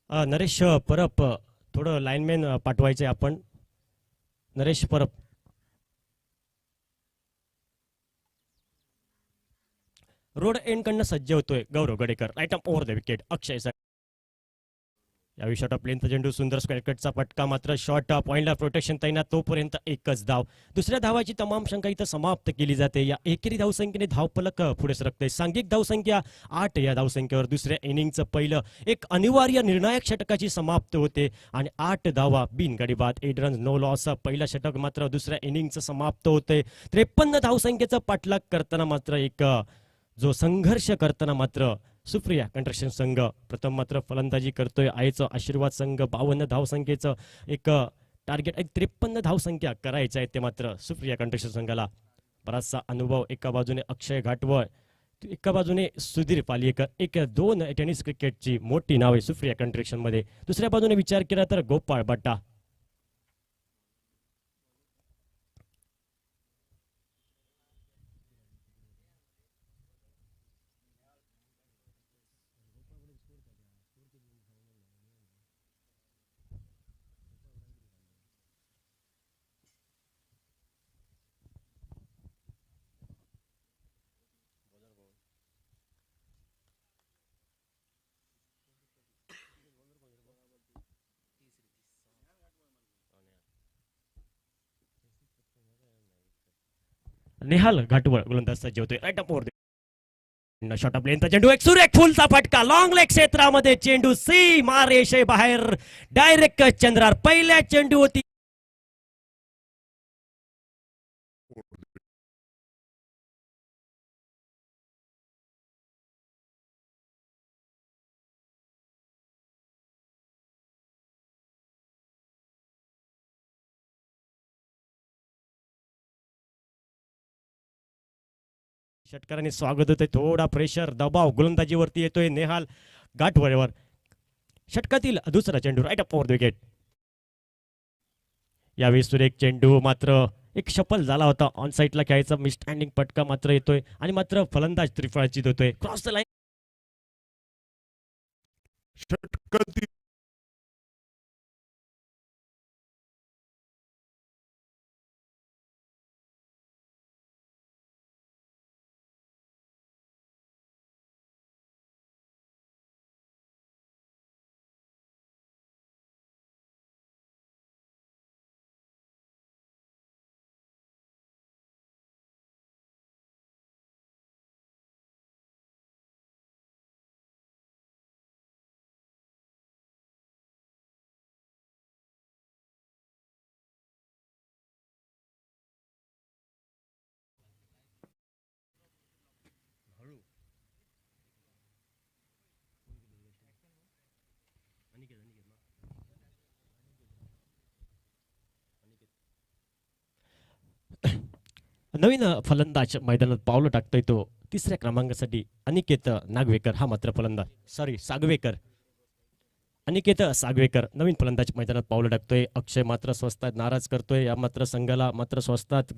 नरेश परब, थोडं लाईनमॅन पाठवायचंय आपण. नरेश परब, रोड एंड कडनं सज्ज होतोय Gaurav Gadekar. Right up over the wicket Akshay. यावेळी शॉट प्लेनचा चेंडू, सुंदर स्क्वेअर कटचा फटका, मात्र शॉट पॉइंटला प्रोटेक्शन तैनात, तोपर्यंत एकच धाव. दुसऱ्या धावाची तमाम शंका इथं समाप्त केली जाते. या एकेरी धावसंख्येने धावफलक पुढे सरकते. सांघिक धावसंख्या 8 या धावसंख्येवर दुसऱ्या इनिंगचं पहिलं एक अनिवार्य निर्णायक षटकाची समाप्त होते आणि 8 धावा बिनगडी बाद, 8 रन नो लॉस. पहिलं षटक मात्र दुसऱ्या इनिंगचं समाप्त होते. 53 धावसंख्येचा पाठलाग करताना मात्र एक जो संघर्ष करताना मात्र सुप्रिया कंस्ट्रक्शन संघ प्रथम मात्र फलंदाजी करतोय. आईचं आशीर्वाद संघ 52 धावसंख्येचं एक टार्गेट, 53 धावसंख्या करायचं आहे ते मात्र सुप्रिया कंस्ट्रक्शन संघाला. बराचसा अनुभव. एका बाजूने अक्षय घाटवळ, एका बाजूने सुधीर पालियेकर, एक 2 टेनिस क्रिकेटची मोठी नावे सुप्रिया कंस्ट्रक्शन मध्ये. दुसऱ्या बाजूने विचार केला तर गोपाळ भट्टा. नेहाल घाटवळ गोलंदाज सज्ज होतोय. Right up over shot off लेनचा चेंडू, एक सुरेख फुलचा फटका, लॉंग लेग क्षेत्रामध्ये चेंडू सीमा रेषे बाहेर, डायरेक्ट चंद्रार. पहिल्या चेंडू होती षटकाराने स्वागत होते. थोडा प्रेशर, दबाव गोलंदाजीवरती येतोय नेहाल घाटवळवर. षटकातील दुसरा चेंडू, right up over the wicket. यावेळी सुरेख चेंडू, मात्र एक शपल झाला होता ऑन साईडला खेळायचा मिसस्टँडिंग फटका मात्र येतोय आणि मात्र फलंदाज त्रिफळाची देतोय क्रॉस द लाईन. षटकातील नवीन फलंदाज मैदानात पावलं टाकतोय तो तिसऱ्या क्रमांकासाठी अनिकेत नागवेकर हा मात्र फलंदाज सागवेकर अनिकेत सागवेकर नवीन फलंदाज मैदानात पावलं टाकतोय. अक्षय मात्र स्वस्तात नाराज करतोय या मात्र संघाला मात्र स्वस्तात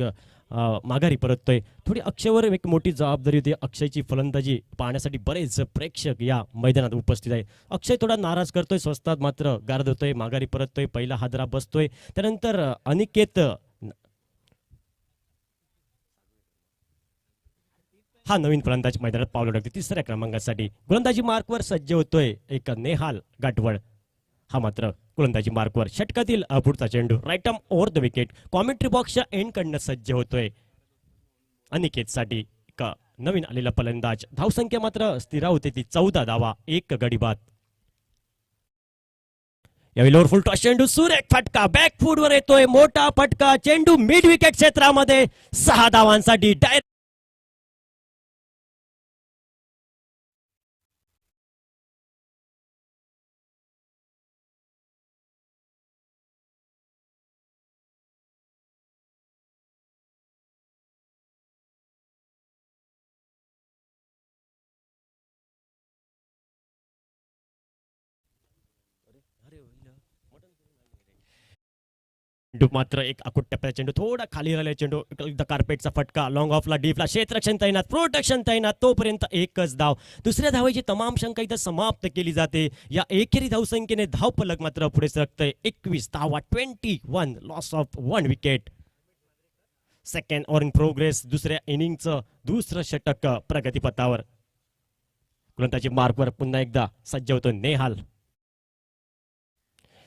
माघारी परततोय. थोडी अक्षयवर एक मोठी जबाबदारी होती. अक्षयची फलंदाजी पाहण्यासाठी बरेच प्रेक्षक या मैदानात उपस्थित आहे. अक्षय थोडा नाराज करतोय स्वस्तात मात्र गारद होतोय माघारी परततोय पहिला हादरा बसतोय. त्यानंतर अनिकेत हा नवीन फलंदाज मैदानात पावलं टाकते तिसऱ्या क्रमांकासाठी. गोलंदाजी मार्कवर सज्ज होतोय एक नेहाल गाठवड हा मात्र गोलंदाजी मार्कवर. षटकातील पुढचा चेंडू right arm over the wicket. Commentary बॉक्सच्या एंड कडनं सज्ज होतोय अनिकेतसाठी एक नवीन आलेला फलंदाज. धावसंख्या मात्र स्थिरावते ती 14 धावा 1 गडी बाद. यावेळी लोअर फुल टॉस चेंडू सुरेख फटका बॅकफूट वर येतोय मोठा फटका. चेंडू मिड विकेट क्षेत्रामध्ये 6 धावांसाठी डायरेक्ट चेंडू मात्र एक अकुट टप्प्याचा चेंडू थोडा खाली राहिला चेंडू एकदा कार्पेटचा फटका लॉंग ऑफला डीपला क्षेत्ररक्षण तैनात प्रोटेक्शन तैनात तोपर्यंत एकच धाव. दुसऱ्या धावेची तमाम शंका इथं समाप्त केली जाते. या एकेरी धावसंख्येने धावफलक मात्र पुढे सरकतंय 21 धावा 21 loss of 1 wicket. Second over in progress. दुसऱ्या इनिंगचं दुसरं षटक प्रगतीपथावर. गोलंदाजी मार्कवर पुन्हा एकदा सज्ज होतो नेहाल.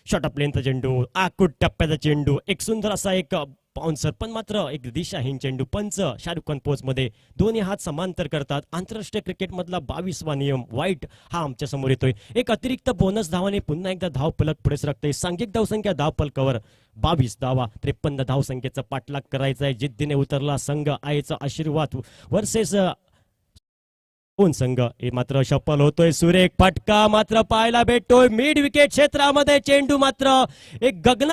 शॉर्ट ऑफ लेंथचा चेंडू आकुट टप्प्याचा चेंडू एक सुंदर असा एक बाउन्सर पण मात्र एक दिशाहीन चेंडू. पंच शाहरुख खान पोच मध्ये दोन्ही हात समांतर करतात. आंतरराष्ट्रीय क्रिकेट मधला 22वा नियम वाईट हा आमच्या समोर येतोय. एक अतिरिक्त बोनस धावाने पुन्हा एकदा धाव फलक पुढे सरकते. सांघिक धावसंख्या धाव फलकावर 22 धावा 53 धावसंख्येचा पाठलाग करायचा आहे. जिद्दीने उतरला संघ आईचा आशीर्वाद वर्सेस कोण संघ. हे मात्र शपल होतोय सुरेख फटका मात्र पाहायला भेटतोय मिड विकेट क्षेत्रामध्ये. चेंडू मात्र एक गगना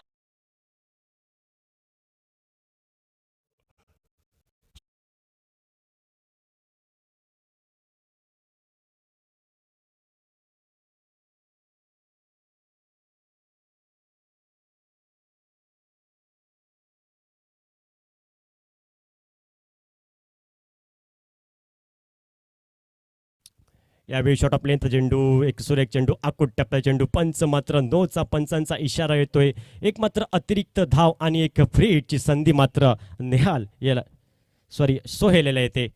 यावेळी शॉर्ट ऑफ लेंथ चेंडू एक सुरेख चेंडू आकुट टप्प्या चेंडू. पंच मात्र नोचा पंचांचा इशारा येतोय. एक मात्र अतिरिक्त धाव आणि एक फ्री हिटची संधी मात्र नेहाल याला सोहेलेला येते.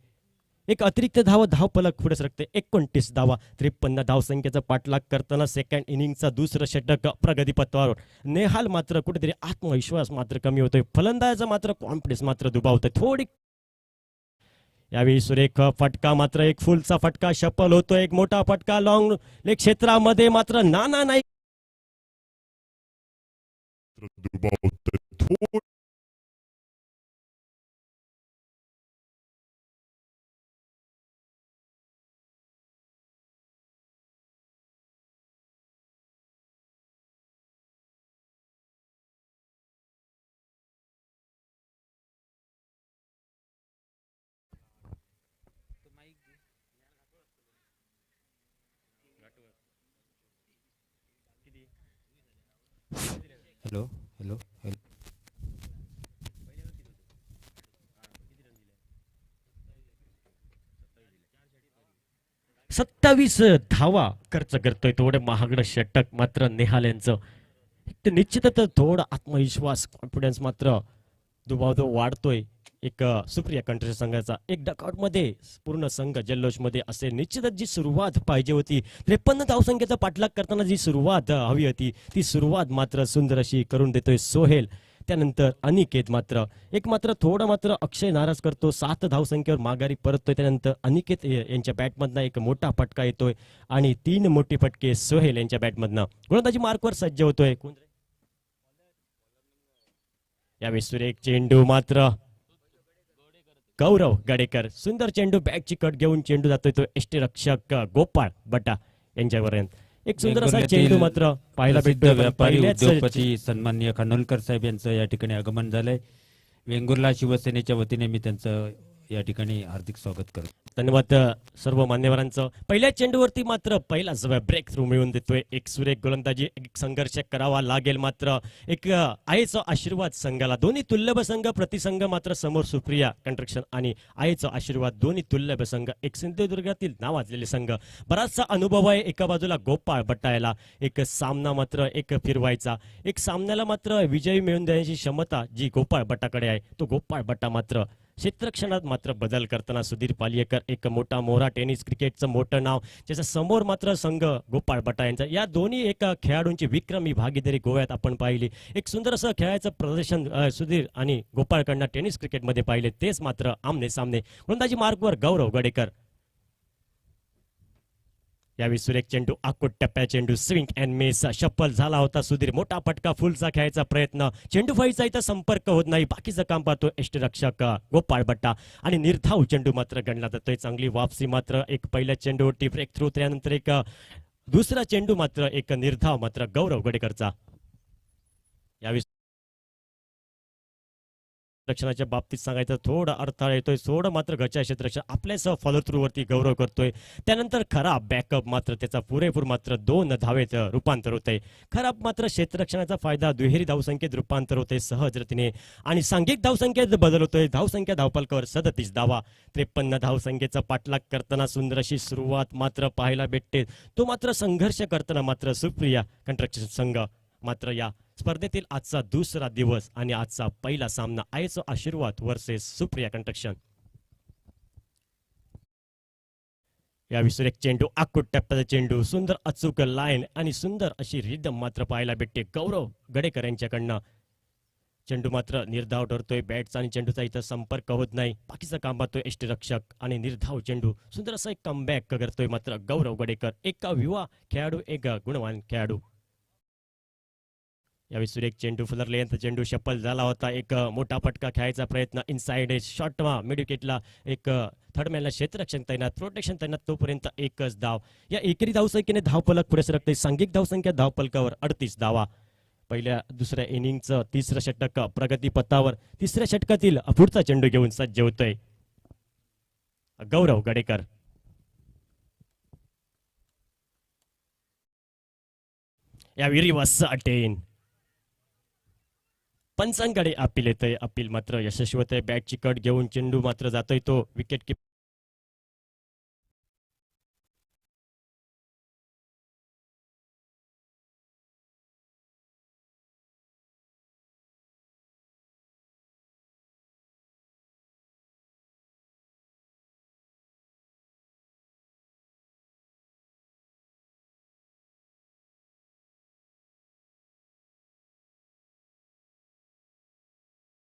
एक अतिरिक्त धाव फलक पुढे सरकते 29 धावा 53 धावसंख्येचा पाठलाग करताना सेकंड इनिंगचा दुसरं षटक प्रगतीपथावर. नेहाल मात्र कुठेतरी आत्मविश्वास मात्र कमी होतोय. फलंदाजाचा मात्र कॉन्फिडन्स मात्र दुभावतोय थोडी. यावेळी सुरेख फटका मात्र एक फुलचा फटका शपल होतो. एक मोठा फटका लॉंग लेग क्षेत्रामध्ये मात्र नाना नाही दुभावतोय. हॅलो हॅलो हॅलो 27 धावा खर्च करतोय. थोडं महागडं षटक मात्र नेहाल यांचं. एक तर निश्चितच थोडा आत्मविश्वास कॉन्फिडन्स मात्र दुबावतो वाढतोय. एक सुप्रिया कंट्री संघाचा एक डकआउट मध्ये पूर्ण संघ जल्लोष मध्ये असे. निश्चितच जी सुरुवात पाहिजे होती 53 धावसंख्येचा पाठलाग करताना जी सुरुवात हवी होती ती सुरुवात मात्र सुंदर अशी करून देतोय सोहेल. त्यानंतर अनिकेत मात्र थोडं मात्र अक्षय नाराज करतो. 7 धावसंख्येवर माघारी परततोय. त्यानंतर अनिकेत यांच्या बॅटमधनं एक मोठा फटका येतोय आणि 3 मोठे फटके सोहेल यांच्या बॅटमधनं. गोलंदाजी मार्कवर सज्ज होतोय. यावेळी सुरेख चेंडू मात्र गौरव गडेकर. सुंदर चेंडू बॅटची कट घेऊन चेंडू जातोय तो यष्टीरक्षक गोपाळ बट्टा यांच्यापर्यंत. एक सुंदर असा चेंडू मात्र पाहायला भेटतो. व्यापारी उद्योगपती सन्माननीय खानोलकर साहेब यांचं या ठिकाणी आगमन झालंय. वेंगुर्ला शिवसेनेच्या वतीने मी त्यांचं या ठिकाणी हार्दिक स्वागत करतो. धन्यवाद सर्व मान्यवरांचं. पहिल्या चेंडूवरती मात्र पहिलाच ब्रेक थ्रू मिळवून देतोय. एक सुरेख गोलंदाजी. एक संघर्ष करावा लागेल मात्र एक आईचा आशीर्वाद संघाला. दोन्ही तुल्यब संघ प्रतिसंघ मात्र समोर सुप्रिया कंस्ट्रक्शन आणि आईचा आशीर्वाद दोन्ही तुल्यब संघ. एक सिंधुदुर्गातील नावाजलेले संघ. बराचसा अनुभव आहे. एका बाजूला गोपाळ बट्टायला एक सामना मात्र एक फिरवायचा. एक सामन्याला मात्र विजयी मिळवून देण्याची क्षमता जी गोपाळ बट्टाकडे आहे. तो गोपाळ बट्टा मात्र क्षेत्रक्षणात मात्र बदल करताना सुधीर पालियेकर एक मोठा मोहरा टेनिस क्रिकेटचं मोठं नाव ज्याच्या समोर मात्र संघ गोपाळ बट्टा यांचा. या दोन्ही एका खेळाडूंची विक्रमी भागीदारी गोव्यात आपण पाहिली. एक सुंदर असं खेळाचं प्रदर्शन सुधीर आणि गोपाळकडनं टेनिस क्रिकेटमध्ये पाहिले. तेच मात्र आमने सामने. गोलंदाजी मार्कवर गौरव गडेकर. यावेळी सुरेख चेंडू आकुट टप्प्या चेंडू स्विंग अँड मिस. शप्पल झाला होता सुधीर. मोठा फटका फुलचा खेळायचा प्रयत्न. चेंडू फळीचा इथं संपर्क होत नाही. बाकीचं काम पाहतो यष्टीरक्षक गोपाळ बट्टा आणि निर्धाव चेंडू मात्र गणला जातोय. चांगली वापसी मात्र एक पहिल्या चेंडूवरती ब्रेक थ्रू. त्यानंतर एक दुसरा चेंडू मात्र एक निर्धाव मात्र गौरव गडेकरचा. यावेळी रक्षणाच्या बाबतीत सांगायचं थोडं अडथळा येतोय. थोडं मात्र घरच्या क्षेत्ररक्षण आपल्याच फॉलो थ्रू वरती गौरव करतोय. त्यानंतर खराब बॅकअप मात्र त्याचा पुरेपूर मात्र 2 धावेत रूपांतर होतंय. खराब मात्र क्षेत्ररक्षणाचा फायदा दुहेरी धावसंख्येत रूपांतर होते सहज रीतीने आणि सांघिक धावसंख्येत बदल होतोय. धावसंख्या धावपलकावर 37 धावा. 53 धावसंख्येचा पाठलाग करताना सुंदर अशी सुरुवात मात्र पाहायला भेटते. तो मात्र संघर्ष करताना मात्र सुप्रिया कंस्ट्रक्शन संघ मात्र या स्पर्धेतील आजचा दुसरा दिवस आणि आजचा पहिला सामना आयचा आशीर्वाद वर्सेस सुप्रिया कंस्ट्रक्शन. या एक चेंडू आकुट टप्प्याचा चेंडू. सुंदर अचूक लाईन आणि सुंदर अशी रिदम मात्र पाहायला भेटते गौरव गडेकर यांच्याकडनं. चेंडू मात्र निर्धाव ठरतोय. बॅटचा आणि चेंडूचा इथं संपर्क होत नाही. बाकीचं काम पाहतोय यष्टीरक्षक आणि निर्धाव चेंडू. सुंदर असा एक कमबॅक करतोय मात्र गौरव गडेकर. एक युवा खेळाडू एक गुणवान खेळाडू. यावेळी सुरेख चेंडू फुलरले यांचा चेंडू शप्पल झाला होता. एक मोठा फटका खेळायचा प्रयत्न इनसाइड शॉट मिड विकेटला एक थर्ड मॅनला क्षेत्ररक्षण तैनात प्रोटेक्शन तैनात. तोपर्यंत एकच धाव. या एकेरी धावसंख्येने धावपलक पुढे सरकते. सांघिक धावसंख्या धावपलकावर 38 धावा. पहिल्या दुसऱ्या इनिंगचं तिसरं षटक प्रगती पथावर. तिसऱ्या षटकातील पुढचा चेंडू घेऊन सज्ज होतोय गौरव गडेकर. या रिवर्स अटेन. पंचांकडे अपील येतंय. अपील मात्र यशस्वी होत आहे. बॅटची कट घेऊन चेंडू मात्र जातोय तो विकेट किपर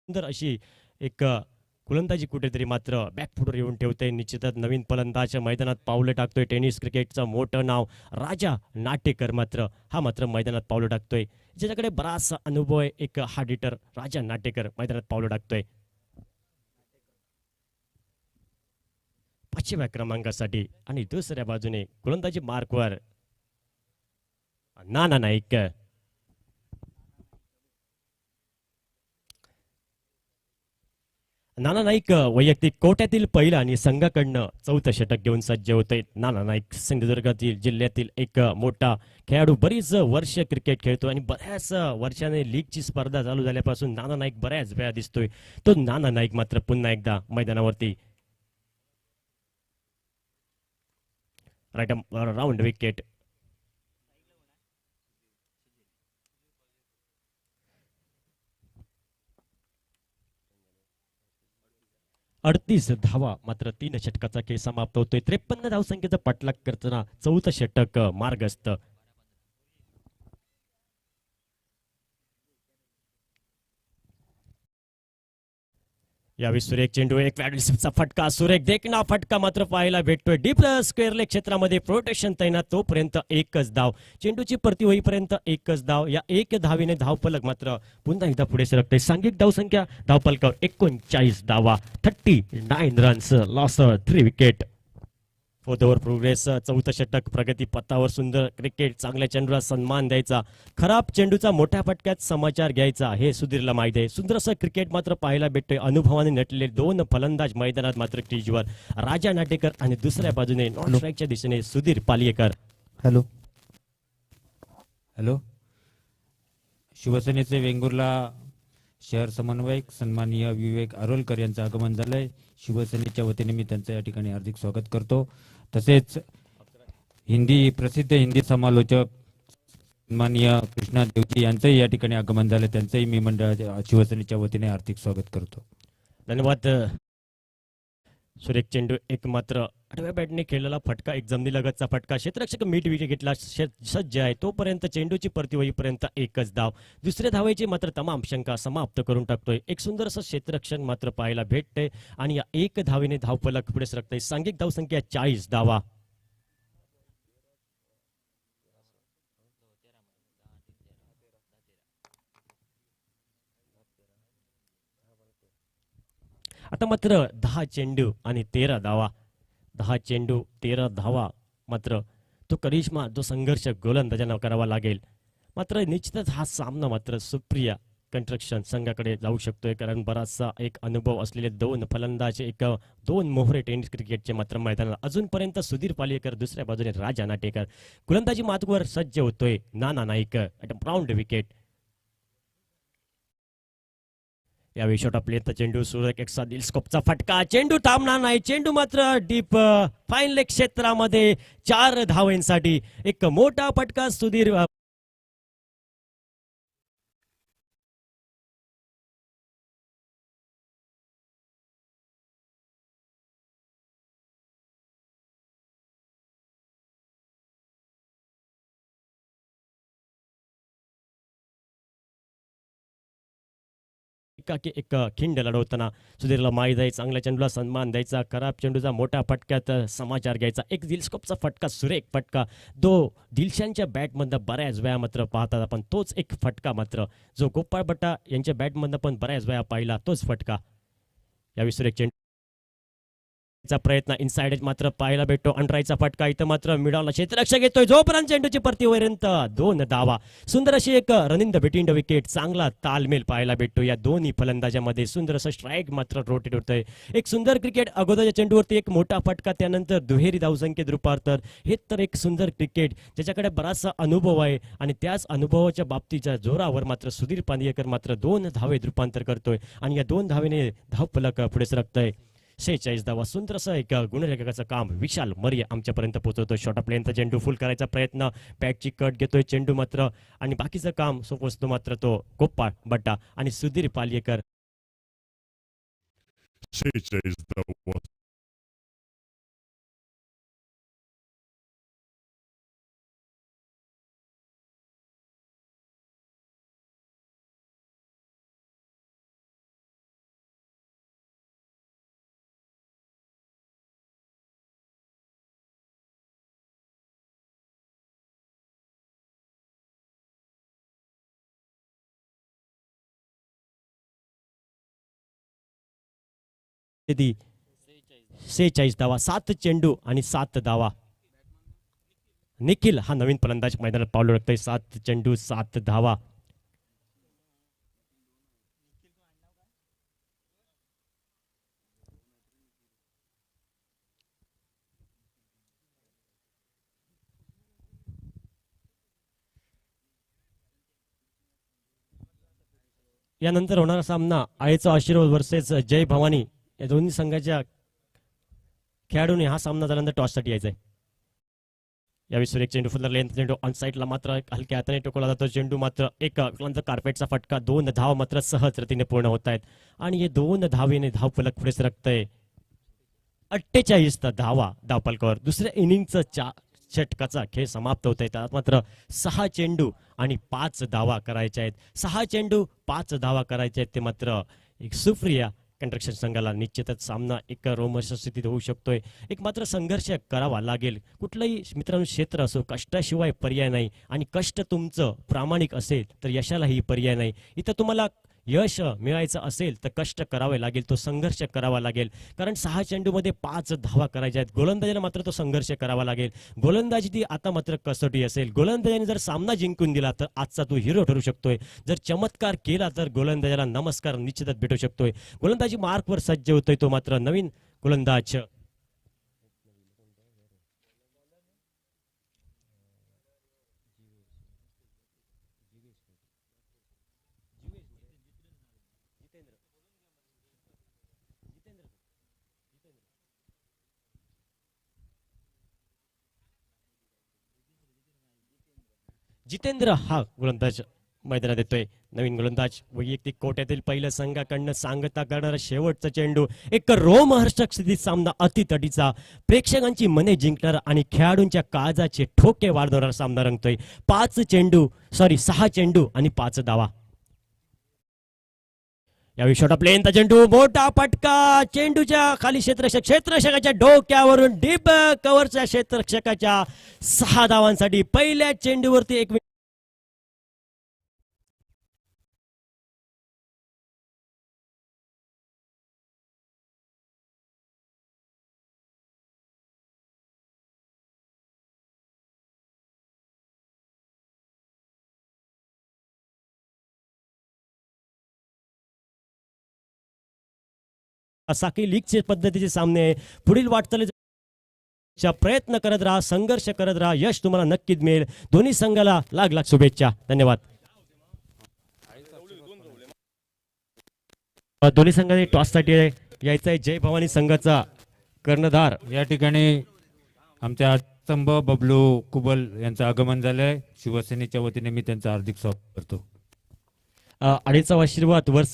सुंदर अशी एक गोलंदाजी कुठेतरी मात्र बॅकफुटवर येऊन ठेवते. निश्चितच नवीन फलंदाज मैदानात पावलं टाकतोय. टेनिस क्रिकेटचं मोठं नाव राजा नाटेकर मात्र हा मात्र मैदानात पावलं टाकतोय. ज्याच्याकडे बराचसा अनुभव आहे. एक हार्ड हिटर राजा नाटेकर मैदानात पावलं टाकतोय 5व्या क्रमांकासाठी. आणि दुसऱ्या बाजूने गोलंदाजी मार्कवर नाना नाईक. नाना नाईक वैयक्तिक कोट्यातील पहिला आणि संघाकडनं 4थं षटक घेऊन सज्ज होते. नाना नाईक सिंधुदुर्गातील जिल्ह्यातील एक मोठा खेळाडू. बरीच वर्ष क्रिकेट खेळतो आणि बऱ्याच वर्षाने लीगची स्पर्धा चालू झाल्यापासून नाना नाईक बऱ्याच वेळा दिसतोय. तो नाना नाईक मात्र पुन्हा एकदा मैदानावरती. Right round wicket. अडतीस धावा मात्र 3 षटकाचा खेळ समाप्त होतोय. 53 धावसंख्येचा पाठलाग करताना 4थं षटक मार्गस्थ. यावेळी सुरेख चेंडू एक चा फटका, सुरेख देखना फटका मात्र पाहायला भेटतोय. डीप स्क्वेअर लेग क्षेत्रामध्ये प्रोटेक्शन तैनात, तोपर्यंत एकच धाव. चेंडूची परती होईपर्यंत एकच धाव. या एक धावीने धावफलक मात्र पुन्हा एकदा पुढे सरकते. सांघिक धावसंख्या धावफलकावर 39 धावा, 39 runs, loss 3 wicket. 4th over progress. 4थं षटक प्रगती पथावर. सुंदर क्रिकेट. चांगल्या चेंडूला सन्मान द्यायचा, खराब चेंडूचा मोठ्या फटक्यात समाचार घ्यायचा, हे सुधीरला माहिती आहे. सुंदर असं क्रिकेट मात्र पाहायला भेटतोय. अनुभवाने नटलेले 2 फलंदाज मैदानात मात्र क्रीजवर. राजा नाटेकर आणि दुसऱ्या बाजूने नॉन स्ट्राईकच्या दिशेने सुधीर पालियेकर. Hello hello. शिवसेनेचे वेंगुर्ला शहर समन्वयक सन्माननीय विवेक आरोलकर यांचं आगमन झालंय. शिवसेनेच्या वतीने मी त्यांचं या ठिकाणी हार्दिक स्वागत करतो. तसेच प्रसिद्ध हिंदी समालोचक सन्माननीय कृष्णा देवजी यांचंही या ठिकाणी आगमन झालं. त्यांचंही मी मंडळाच्या शिवसेनेच्या वतीने हार्दिक स्वागत करतो. धन्यवाद. सुरेख चेंडू एक मात्र आडव्या बॅटने खेळलेला फटका, एक जमिनीलगतचा फटका. क्षेत्ररक्षक मिड विकेट घेतला, सज्ज आहे. तोपर्यंत चेंडूची परती होईपर्यंत एकच धाव. दुसऱ्या धावेची मात्र तमाम शंका समाप्त करून टाकतोय. एक सुंदर असं क्षेत्ररक्षण मात्र पाहायला भेटते आणि या एक धावेने धावफलक पुढे सरकतंय. सांघिक धावसंख्या 40 धावा. आता मात्र 10 चेंडू आणि 13 धावा. 10 चेंडू 13 धावा. मात्र तो करिश्मा, जो संघर्ष गोलंदाजांना करावा लागेल. मात्र निश्चितच हा सामना मात्र सुप्रिया कंस्ट्रक्शन संघाकडे जाऊ शकतोय, कारण बराचसा एक अनुभव असलेले 2 फलंदाज, 2 मोहरे टेनिस क्रिकेटचे मात्र मैदानात अजूनपर्यंत. सुधीर पालियेकर, दुसऱ्या बाजूने राजा नाटेकर. गोलंदाजी मार्गावर सज्ज होतोय नाना नाईक. Round wicket. यावेळी शॉट प्लेचा चेंडू, सुरेख एक दिल स्कोपचा फटका. चेंडू थांबणार नाही. चेंडू मात्र डीप फाईन लेग क्षेत्रामध्ये 4 धावांसाठी एक मोठा फटका. सुधीर एक खिंड लढवताना सुधीरला माहीत आहे. चांगल्या चेंडूला सन्मान द्यायचा, खराब चेंडूचा मोठ्या फटक्यात समाचार घ्यायचा. एक दिलस्कोपचा फटका, सुरेख फटका. दिलशांच्या बॅटमधनं बऱ्याच वेळा मात्र पाहतात आपण. तोच एक फटका मात्र जो गोपाळ भट्टा यांच्या बॅटमधनं पण बऱ्याच वेळा पाहिला, तोच फटका. यावेळी सुरेख चेंडू प्रयत्न इनसाइड मात्र पाहायला भेटतो. अंडराईचा फटका. इथं मात्र मिडॉलला क्षेत्ररक्षक येतोय, जोपर्यंत चेंडूची परती होईपर्यंत 2 धावा. सुंदर अशी एक running the between the wicket. चांगला तालमेल पाहायला भेटतो या दोन्ही फलंदाजामध्ये. सुंदर असं स्ट्राईक मात्र रोटेट होतंय. एक सुंदर क्रिकेट. अगोदरच्या चेंडूवरती एक मोठा फटका, त्यानंतर दुहेरी धावसंख्येत रूपांतर. हे तर एक सुंदर क्रिकेट ज्याच्याकडे बराचसा अनुभव आहे आणि त्याच अनुभवाच्या बाबतीच्या जोरावर मात्र सुधीर पांदियेकर मात्र 2 धावेत रूपांतर करतोय आणि या 2 धावेने धावफलक पुढे सरकतंय. 46 धावा. सुंदर असं एक गुणलेखकाचं काम विशाल मर्य आमच्यापर्यंत पोहोचवतो. शॉर्ट प्लेनचा चेंडू फुल करायचा प्रयत्न, बॅटची कट घेतोय चेंडू मात्र, आणि बाकीचं काम सोपवतो मात्र तो गोपाळ भट्टा आणि सुधीर पालियेकर. 46 धावा. ती 46 धावा. 7 चेंडू आणि 7 धावा. निखिल हा नवीन फलंदाज मैदानात पाऊल टाकतोय. 7 चेंडू 7 धावा. यानंतर होणारा सामना आईचा आशीर्वाद वर्सेस जय भवानी या दोन्ही संघाच्या खेळाडूंनी हा सामना झाल्यानंतर टॉससाठी यायचा आहे. यावेळी एक चेंडू फुल लेंथ चेंडू ऑन साईडला मात्र एक हलक्या हाताने टोकला जातो चेंडू मात्र एक कार्पेटचा फटका 2 धाव मात्र सहज रीतीने पूर्ण होत आहेत आणि हे 2 धावेने धावफलक पुढे सरकतंय 48 धावा धावफलकावर दुसऱ्या इनिंगचा षटकाचा खेळ समाप्त होत आहे त्यात मात्र 6 चेंडू आणि 5 धावा करायच्या आहेत 6 चेंडू 5 धावा करायच्या आहेत ते मात्र एक सुप्रिया कंस्ट्रक्शन संघाला निश्चितच सामना एक रोमहर्षक स्थितीत होऊ शकतोय एक मात्र संघर्ष करावा लागेल कुठलंही मित्रांनो क्षेत्र असो कष्टाशिवाय पर्याय नाही आणि कष्ट तुमचं प्रामाणिक असेल तर यशालाही पर्याय नाही इथं तुम्हाला यश मिळायचं असेल तर कष्ट करावे लागेल तो संघर्ष करावा लागेल कारण 6 चेंडूमध्ये 5 धावा करायच्या आहेत गोलंदाजाला मात्र तो संघर्ष करावा लागेल गोलंदाजी ती आता मात्र कसोटी असेल गोलंदाजाने जर सामना जिंकून दिला तर आजचा तो हिरो ठरू शकतोय जर चमत्कार केला तर गोलंदाजाला नमस्कार निश्चितच भेटू शकतोय गोलंदाजी मार्कवर सज्ज होतोय तो मात्र नवीन गोलंदाज जितेंद्र हा गोलंदाज मैदानात येतोय नवीन गोलंदाज वैयक्तिक कोट्यातील पहिल्या संघाकडनं सांगता करणारा शेवटचा चेंडू एक रोमहर्षक स्थितीत सामना अतितटीचा प्रेक्षकांची मने जिंकणारा आणि खेळाडूंच्या काळजाचे ठोके वाढवणारा सामना रंगतोय 6 चेंडू आणि 5 धावा यावेळी शॉट ऑफ लेंथ चेंडू मोठा फटका चेंडूच्या खाली क्षेत्ररक्षकाच्या डोक्यावरून डीप कव्हरच्या क्षेत्ररक्षकाच्या 6 धावांसाठी पहिल्या चेंडूवरती एक साखळी लीगचे पद्धतीचे सामने पुढील वाटचालीचा प्रयत्न करत राहा संघर्ष करत राहा यश तुम्हाला नक्कीच मिळेल दोन्ही संघाला लाख लाख शुभेच्छा धन्यवाद दोन्ही संघाने टॉससाठी यायचा आहे जय भवानी संघाचा कर्णधार या ठिकाणी आमच्या स्तंभ बबलू कुबल यांचं आगमन झालंय शिवसेनेच्या वतीने मी त्यांचं हार्दिक स्वागत करतो अडीचा आशीर्वाद वर्ष